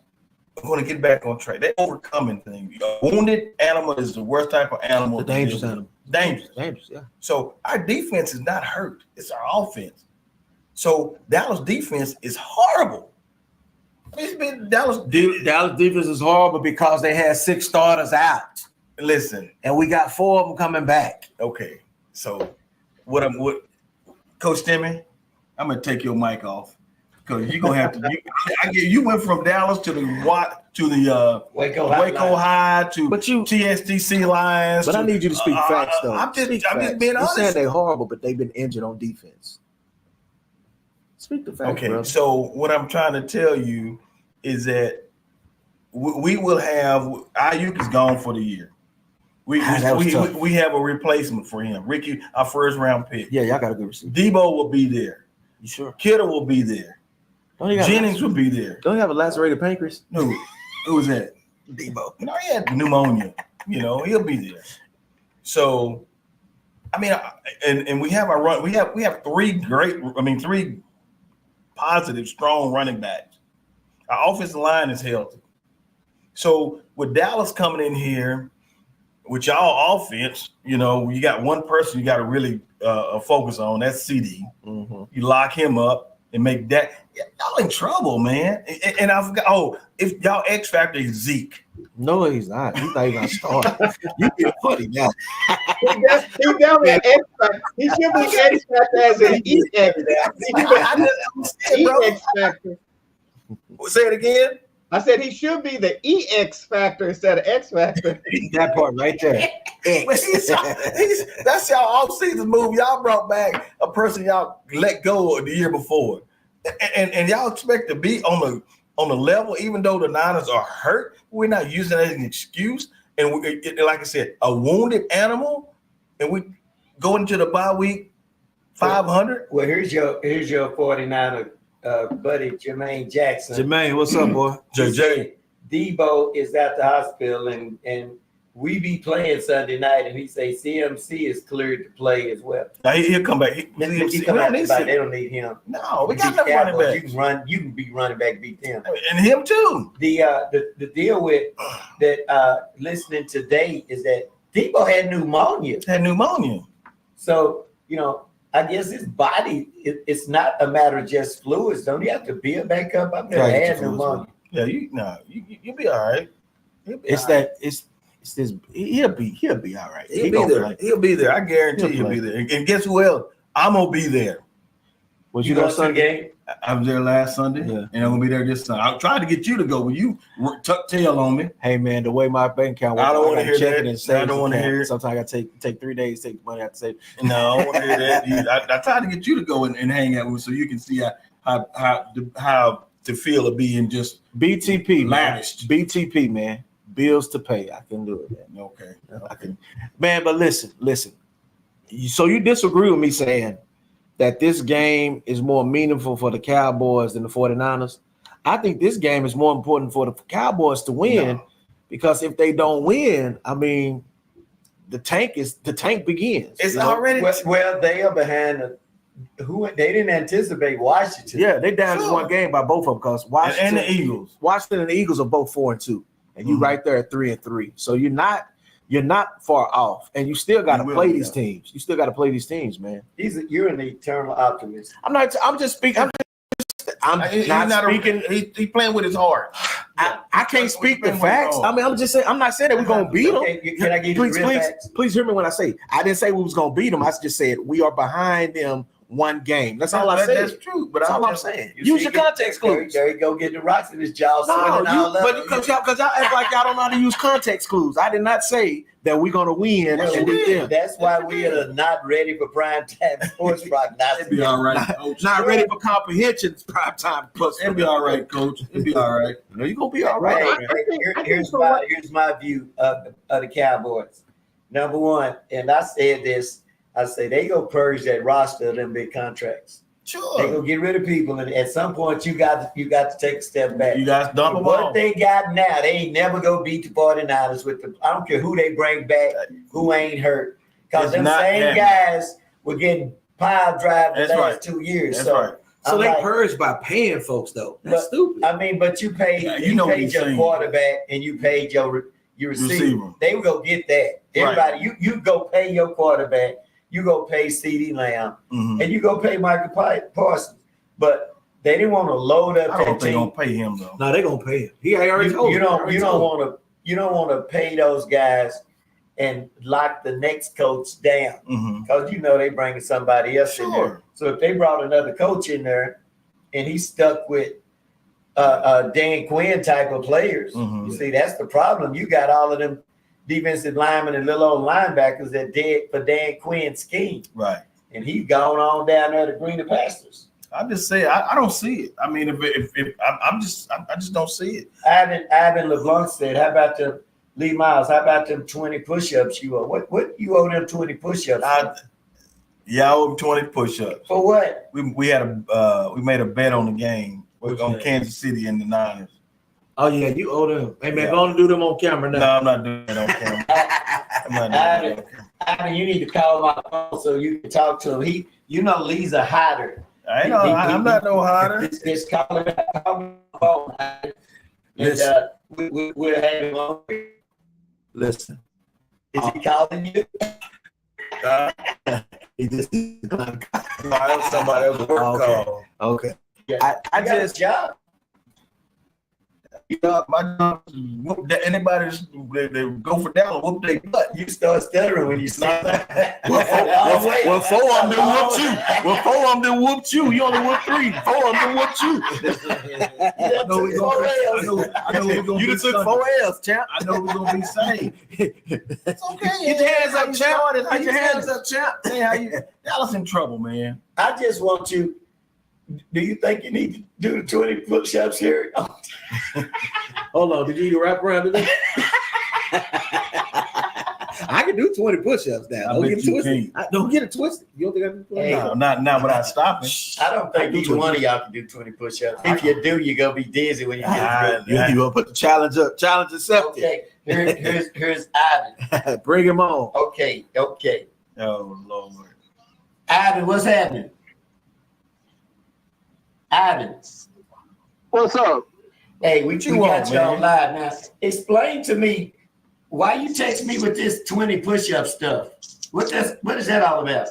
are going to get back on track. They're overcoming things. A wounded animal is the worst type of animal. The dangerous animal. Dangerous, yeah. So our defense is not hurt. It's our offense. So Dallas defense is horrible. It's been Dallas defense is horrible because they had 6 starters out. Listen, and we got 4 of them coming back. Okay, so what Coach Stimmy, I'm gonna take your mic off because you're gonna have to. You went from Dallas to the Waco High to TSTC Lions. But I need you to speak facts though. I'm just being honest. You're saying they're horrible, but they've been injured on defense. Speak the facts. Okay, brother. So what I'm trying to tell you is that we will have Ayuk is gone for the year. We have a replacement for him. Ricky, our first round pick. Yeah, y'all got a good receiver. Debo will be there. You sure? Kittle will be there. Jennings will be there. Don't you have a lacerated pancreas? No. Who was that? Debo. He had pneumonia. He'll be there. So, I mean, and we have our run. We have 3 positive, strong running backs. Our offensive line is healthy. So with Dallas coming in here, with y'all offense, you got one person you got to really focus on. That's CD. Mm-hmm. You lock him up and make that. Y'all in trouble, man. And I forgot. Oh, if y'all X factor is Zeke. No, he's not. He's not even gonna start. You get funny now. He's definitely an X factor. He should be X factor as an EX factor. Say it again. I said he should be the EX factor instead of X factor. That part right there. That's y'all off-season move. Y'all brought back a person y'all let go the year before, and y'all expect to be on the level, even though the Niners are hurt. We're not using it as an excuse. And like I said, a wounded animal, and we go into the bye week 500. Well, here's your 49er. Buddy Jermaine Jackson. Jermaine, what's up, boy? JJ. Debo is at the hospital and we be playing Sunday night, and he say CMC is cleared to play as well. Now he'll come back. He come out the back. They don't need him. No, we got enough running back. You can be running back, beat them. And him too. The deal with that listening today is that Debo had pneumonia. So I guess his body, it's not a matter of just fluids. Don't you have to build back up? I've never had pneumonia. Yeah, you'll be all right. He'll be all right. He'll be there. I guarantee he'll be there. And guess who else? I'm gonna be there. Was you there Sunday game? I was there last Sunday, and I'm gonna be there this Sunday. I tried to get you to go, but you tucked tail on me. Hey man, the way my bank account works, I don't want to hear that. I don't want to hear it. Sometimes I gotta take 3 days, take money out to save. No, I don't want to hear that. I tried to get you to go and hang out with, so you can see how to feel of being just BTP lavished. BTP, man. Bills to pay. I can do it, man. Okay. I can, man. But listen. So you disagree with me saying that this game is more meaningful for the Cowboys than the 49ers. I think this game is more important for the Cowboys to win because if they don't win, I mean, the tank begins. It's already well, they are behind they didn't anticipate Washington. Yeah, they down just one game by both of them because Washington and the Eagles. Washington and the Eagles are both 4-2, and you right there at 3-3. So you're not far off, and you still got to play these teams. You still got to play these teams, man. You're an eternal optimist. I'm just speaking. I'm not speaking. He's playing with his heart. I can't speak the facts. I mean, I'm just saying. I'm not saying that we're gonna beat them. Can I give you the real facts? Please hear me when I say. I didn't say we was gonna beat them. I just said we are behind them one game. That's all I said. That's true. But that's all I'm saying. Use your context clues. There you go, getting the rocks in his jaw. But because y'all act like y'all don't know how to use context clues. I did not say that we're gonna win. That's why we are not ready for prime time sports prognosis. It'll be all right, Coach. Not ready for comprehension. Prime time plus. It'll be all right, Coach. It'll be all right. No, you're gonna be all right. Here's my view of the Cowboys. Number one, and I said this. I say they go purge that roster of them big contracts. Sure. They go get rid of people, and at some point you got to take a step back. You guys dump them what they got now, they ain't never go beat the 49ers with the. I don't care who they bring back, who ain't hurt, because them same guys were getting pile drive the last 2 years. That's so right. So they purged by paying folks though. That's stupid. I mean, but you paid your quarterback and you paid your receiver. They will go get that. Everybody, you go pay your quarterback. You go pay CeeDee Lamb, and you go pay Michael Parsons. But they didn't want to load up. I don't think they're gonna pay him though. No, they're gonna pay him. He already told you don't want to pay those guys and lock the next coach down because they bringing somebody else in there. So if they brought another coach in there, and he's stuck with Dan Quinn type of players, you see that's the problem. You got all of them defensive linemen and little old linebackers that dead for Dan Quinn's scheme. Right. And he's gone on down there to greener pastures. I just say I don't see it. I mean, I just don't see it. Ivan LeBlanc said, "How about them Lee Miles? How about them 20 push-ups you owe? What you owe them 20 push-ups?" I owe them 20 push-ups. For what? We made a bet on the game on Kansas City and the Niners. Oh yeah, you owe them. Hey man, go on and do them on camera now. No, I'm not doing it on camera. Ivan, you need to call my phone so you can talk to him. Lee's a hider. I'm not no hider. Just call my phone. And we'll have him on. Listen. Is he calling you? He just No, somebody else work call. Okay. Yeah. I just job. My job is whoop anybody they go for down, whoop their butt. You start stuttering when you say that. Well, 4 of them done whooped you. Well, 4 of them done whooped you. You only whooped 3. 4 of them done whooped you. I know we're gonna You took 4 L's, champ. I know we're gonna be sane. It's okay. Get your hands up, champ. Get your hands up, champ. Say how you y'all in trouble, man. I just want you. Do you think you need to do the 20 push-ups here? Hold on. Did you need a wrap around today? I can do 20 push-ups now. Don't get it twisted. Don't get it twisted. You don't think I can do 20? No, not without stopping. I don't think either one of y'all can do 20 push-ups. If you do, you're going to be dizzy when you get through. You going to put the challenge up. Challenge accepted. Okay. Here's Ivan. Bring him on. Okay. Oh, Lord. Ivan, what's happening? Ivan. What's up? Hey, we got you on live now. Explain to me why you text me with this 20 push-up stuff. What is that all about?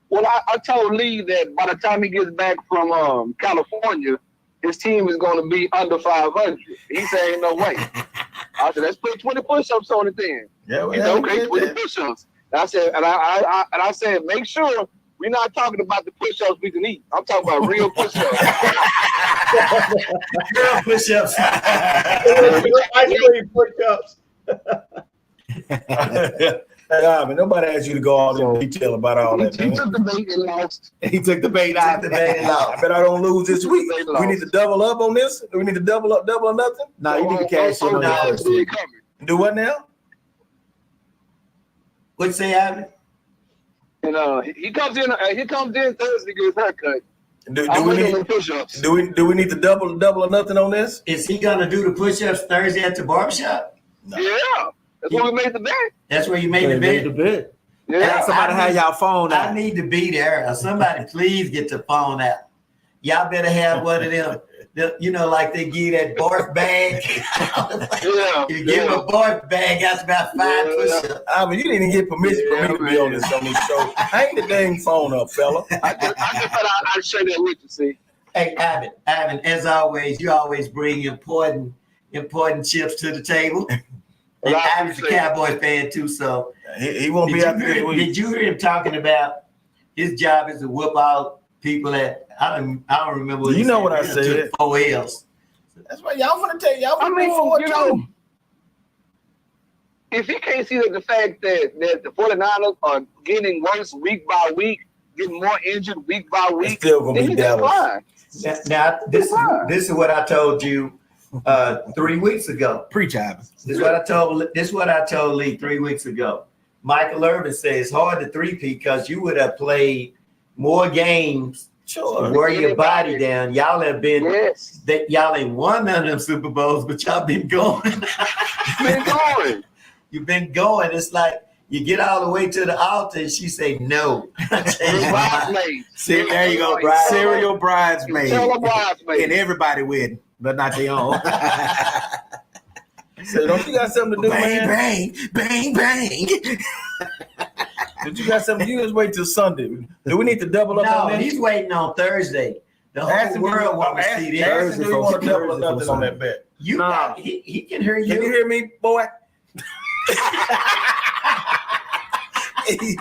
Well, I told Lee that by the time he gets back from California, his team is going to be under 500. He said, "Ain't no way." I said, "Let's put 20 push-ups on it then." Yeah, he said, "Okay, 20 push-ups." And I said, and I said, make sure we're not talking about the push-ups we can eat. I'm talking about real push-ups. Real push-ups. Ice cream push-ups. Hey, nobody asked you to go all in detail about all that. He took the bait and lost. He took the bait out. I bet I don't lose this week. We need to double up on this. We need to double or nothing. No, you need to cash in on that first week. Do what now? What'd you say, Ivan? And he comes in Thursday to get his haircut. Do we need to double or nothing on this? Is he gonna do the push-ups Thursday at the barbershop? No. Yeah, that's where we made the bet. That's where you made the bet. Yeah, somebody have y'all phone out. I need to be there. Somebody please get the phone out. Y'all better have one of them. Like they give that barf bag. You give him a barf bag. That's about 5 push-ups. I mean, you didn't get permission for me to be on this show. Hang the dang phone up, fella. I just thought I'd share that with you. See. Hey, Ivan, as always, you always bring important chips to the table. And Ivan's a Cowboy fan too, so he won't be out this week. Did you hear him talking about his job is to whoop out people that I don't remember. What you know what I said? 4 L's. That's why y'all want to tell y'all. I mean, if he can't see the fact that the 49ers are getting worse week by week, getting more injured week by week, it's still gonna be Dallas. Now this is what I told you 3 weeks ago. Preach, Ivan. This is what I told Lee 3 weeks ago. Michael Irvin said it's hard to three-peat because you would have played more games. Sure. Wear your body down. Y'all have been that y'all ain't won none of them Super Bowls, but y'all been going. You've been going. It's like you get all the way to the altar and she say no. See, there you go. Serial bridesmaid. And everybody wedding, but not their own. So don't you got something to do, bang, man? Bang, bang, bang. Did you got something? You just wait till Sunday. Do we need to double up on that? He's waiting on Thursday. The whole world wants to see this. Do you want to double or nothing on that bet? He can hear you. Can you hear me, boy? You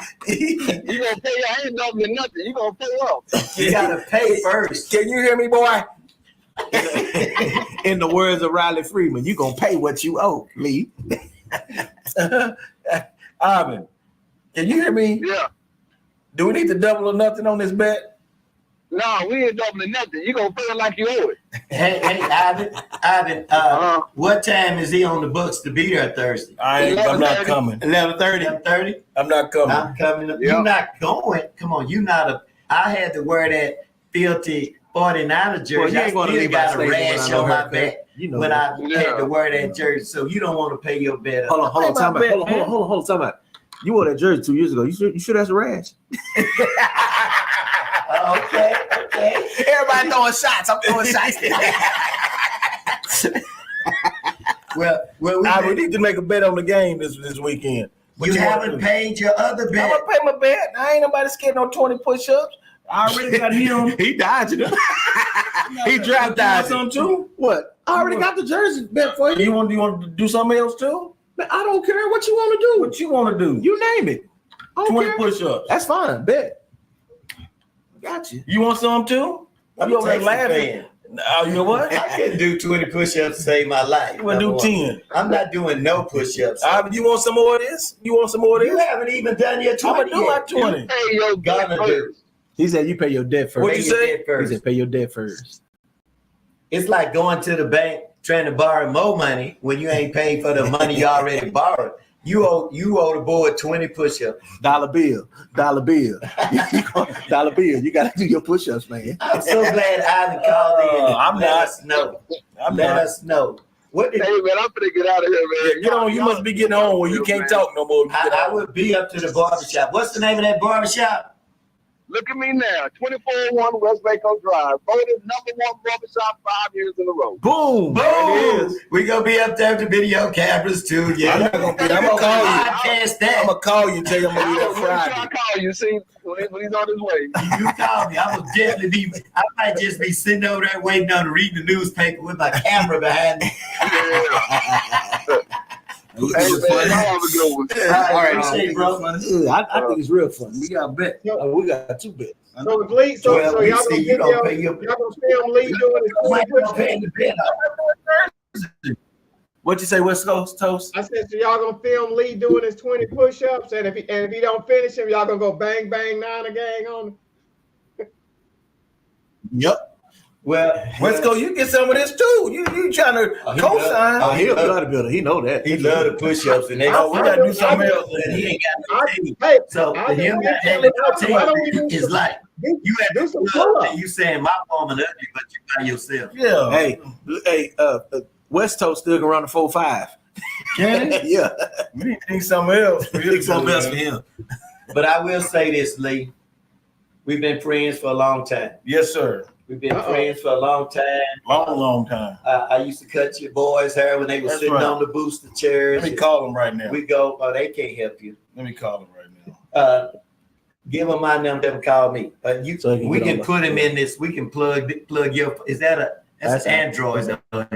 gonna pay? I ain't doubling nothing. You gonna pay up? You gotta pay first. Can you hear me, boy? In the words of Riley Freeman, you gonna pay what you owe, Lee. Ivan, can you hear me? Yeah. Do we need to double or nothing on this bet? No, we ain't doubling nothing. You gonna pay it like you owe it. Hey, Ivan, what time is he on the books to be there Thursday? I'm not coming. 11:30. 11:30? I'm not coming. I'm coming. Yep. You're not going. Come on, I had to wear that filthy 49er jersey. Well, you ain't I still got a rash on my back when I had to wear that jersey. So you don't want to pay your bet up. Hold on, time out. You wore that jersey 2 years ago. You sure that's a rash? Okay. Everybody throwing shots. I'm throwing shots. Well, we need to make a bet on the game this weekend. But you haven't paid your other bet. I'm gonna pay my bet. I ain't nobody scared no 20 push-ups. I already got him. He dodged it. He dropped dodged something too. What? I already got the jersey bet for you. You want to do something else too? But I don't care what you want to do. What you want to do? You name it. 20 push-ups. That's fine. Bet. Got you. You want some too? I'm you over there laughing. Oh, you know what? I couldn't do 20 push-ups to save my life. You want to do 10? I'm not doing no push-ups. You want some more of this? You haven't even done your 20 I'm going to do my 20. You pay your Gonna do. He said you pay your debt first. What'd you say? He said pay your debt first. It's like going to the bank trying to borrow more money when you ain't paid for the money you already borrowed. You owe the board 20 push-ups. Dollar bill. Dollar bill. You got to do your push-ups, man. I'm so glad Ivan called in. Let us know. What did Hey man, I'm gonna get out of here, man. Get on. You must be getting on where you can't talk no more. I would be up to the barbershop. What's the name of that barbershop? Look at me now, 2401 West Baco Drive, voted #1 barbershop 5 years in a row. Boom. There it is. We gonna be up there with the video cameras too. Yeah, I'm not gonna be. I'm gonna call you. Podcast that. I'm gonna call you and tell you I'm gonna be there Friday. I call you, see, when he's on his way. You call me. I might just be sitting over there waiting on to read the newspaper with my camera behind me. Hey man, y'all have a good one. All right, bro. I think it's real fun. We got a bet. We got 2 bets. So if Lee, so Well, y'all gonna you don't pay y'all your- gonna film Lee doing his 20 push-ups? What you say, West Coast Toast? I said, so y'all gonna film Lee doing his 20 push-ups, and if he don't finish him, y'all gonna go bang bang 9 a gang on him. Yep. Well, West Coast, you get some of this too. You trying to co-sign? Oh, he a bodybuilder. He know that. he love the push-ups, and they Oh, we gotta do something else. and he ain't got no team. Hey, So I for him think not we having tell no him, why don't we team do is some- like you at do the some club pull-ups? and you saying my form and ugly, but you by yourself. Yeah. Hey, West Coast still can run the 4.5. Can he? Yeah, We need something else. I think something else for him. But I will say this, Lee. We've been friends for a long time. Yes, sir. We've been friends for a long time. Long time. I used to cut your boys' hair when they were That's sitting right. on the booster chairs. Let me call him right now. We go, oh, they can't help you. Let me call him right now. Give him my number and call me. So he can We get can on put him in this. We can plug your. Is that that's an Android?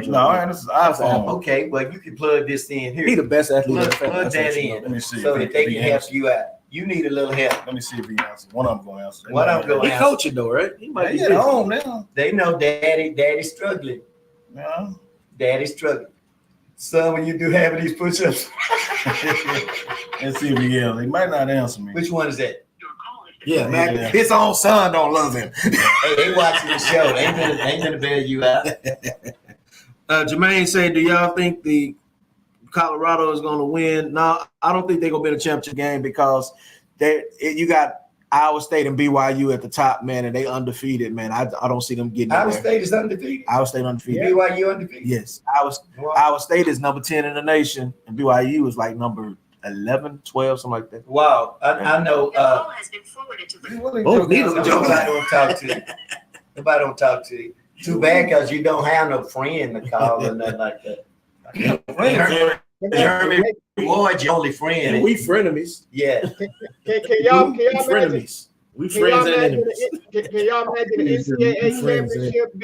No, this is iPhone. Okay, well you can plug this in here. He the best athlete in the family. Plug That's that what you know. in Let me see. so if that they he can help answers. you out. You need a little help. Let me see if he answers. One of them gonna answer. One of them gonna He answer. coaching though, right? He might They be at busy. home now. They know daddy's struggling. Yeah. Daddy's struggling. Son, when you do having these push-ups, Let's see if he is. He might not answer me. which one is that? Yeah, man. Yeah. His own son don't love him. Hey, they watching the show. They ain't gonna bail you out. Jermaine said, do y'all think the Colorado is going to win? No, I don't think they're going to be in a championship game because you got Iowa State and BYU at the top, man, and they undefeated, man. I don't see them getting Iowa there. State is undefeated. Iowa State undefeated. BYU undefeated. Yes. Wow. Iowa State is number 10 in the nation, and BYU is like number 11, 12, something like that. Wow. I know. has been forwarded to the Oh, neither Nobody don't talk to you. Nobody don't talk to you. Too bad because you don't have no friend to call or nothing like that. Jeremy Ward's your only friend. And we frenemies. Yeah. Can y'all We imagine? frenemies. We Can y'all friends and imagine? enemies. Can y'all imagine the NCAA Friends, championship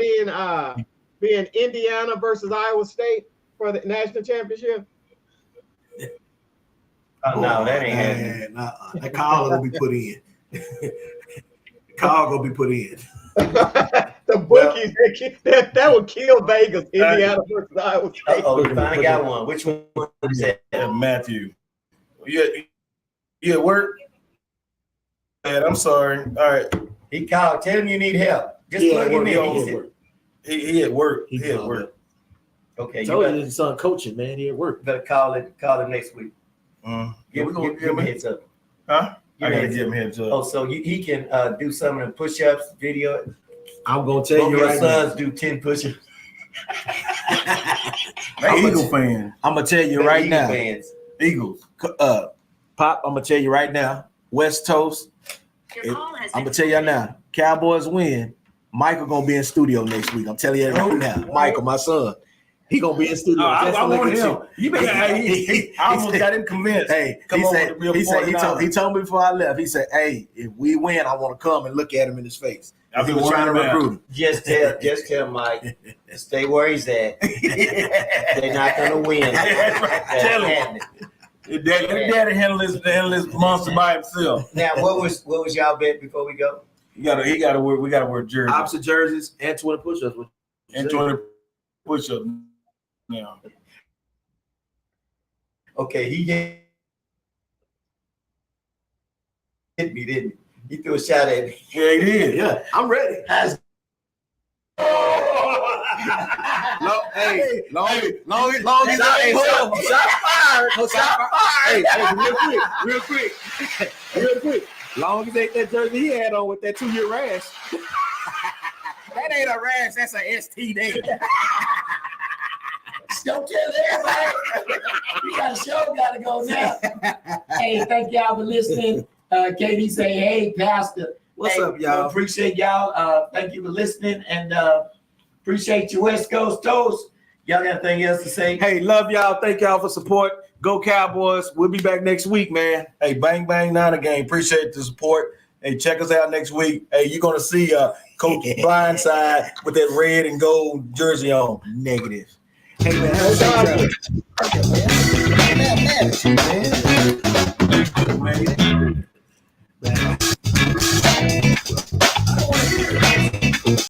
being Indiana versus Iowa State for the national championship? Oh, no, that ain't happening. Man, that call gonna be put in. Call gonna be put in. The bookies that would kill Vegas. Indiana versus Iowa State. Oh, you finally got one. Which one is that? Matthew. You at work? Man, I'm sorry. All right. He called. Tell him you need help. Just plug him in. He at work. He at called work. up. Okay, you Told you better, his son coaching, man. He at work. better call him next week. Give We gonna him a heads up. Huh? I Give him a gotta heads give up. him heads up. Oh, so he can do some of the push-ups, video. I'm gonna tell Both you your right now. sons do 10 push-ups. Hey, Eagle fan. I'm gonna tell you right Eagle now. fans. Eagles. Pop, I'm gonna tell you right now. West Coast. Your call has I'm been gonna tell you now. Cowboys win. Michael gonna be in studio next week. I'm telling you right now. Michael, my son, he gonna be in studio. I just to look want at him. You better. I almost got him convinced. Hey, Come he on said, with the real he said, he 49ers. told me before I left. He said, "Hey, if we win, I want to come and look at him in his face." I've He been was trying to worried about recruit him. Just tell Mike, stay where he's at. They're not gonna win. That's right. Tell him. happening. Let Daddy handle this monster by himself. Now, what was y'all bet before we go? He gotta work. We gotta wear jerseys Opposite jerseys and 20 push-ups. and 20 push-ups. Now, Okay, he hit me, didn't he? He threw a shot at me. yeah, he did. Yeah, I'm ready. That's- Long as I hold on. Shot fired. No shot fired. Hey, real quick. Long as ain't that jersey he had on with that 2-year rash. That ain't a rash. That's a STD. Don't tell everybody. We got a show, gotta go now. Hey, thank y'all for listening. Katie say, hey, Pastor. What's Hey, up, y'all? Appreciate y'all. Thank you for listening and appreciate your West Coast toast. Y'all got anything else to say? Hey, love y'all. Thank y'all for support. Go Cowboys. We'll be back next week, man. Hey, bang bang Niner game. Appreciate the support. Hey, check us out next week. Hey, you're gonna see Coach Blindside with that red and gold jersey on. Negative. Hey, man. Have a safe trip. Man.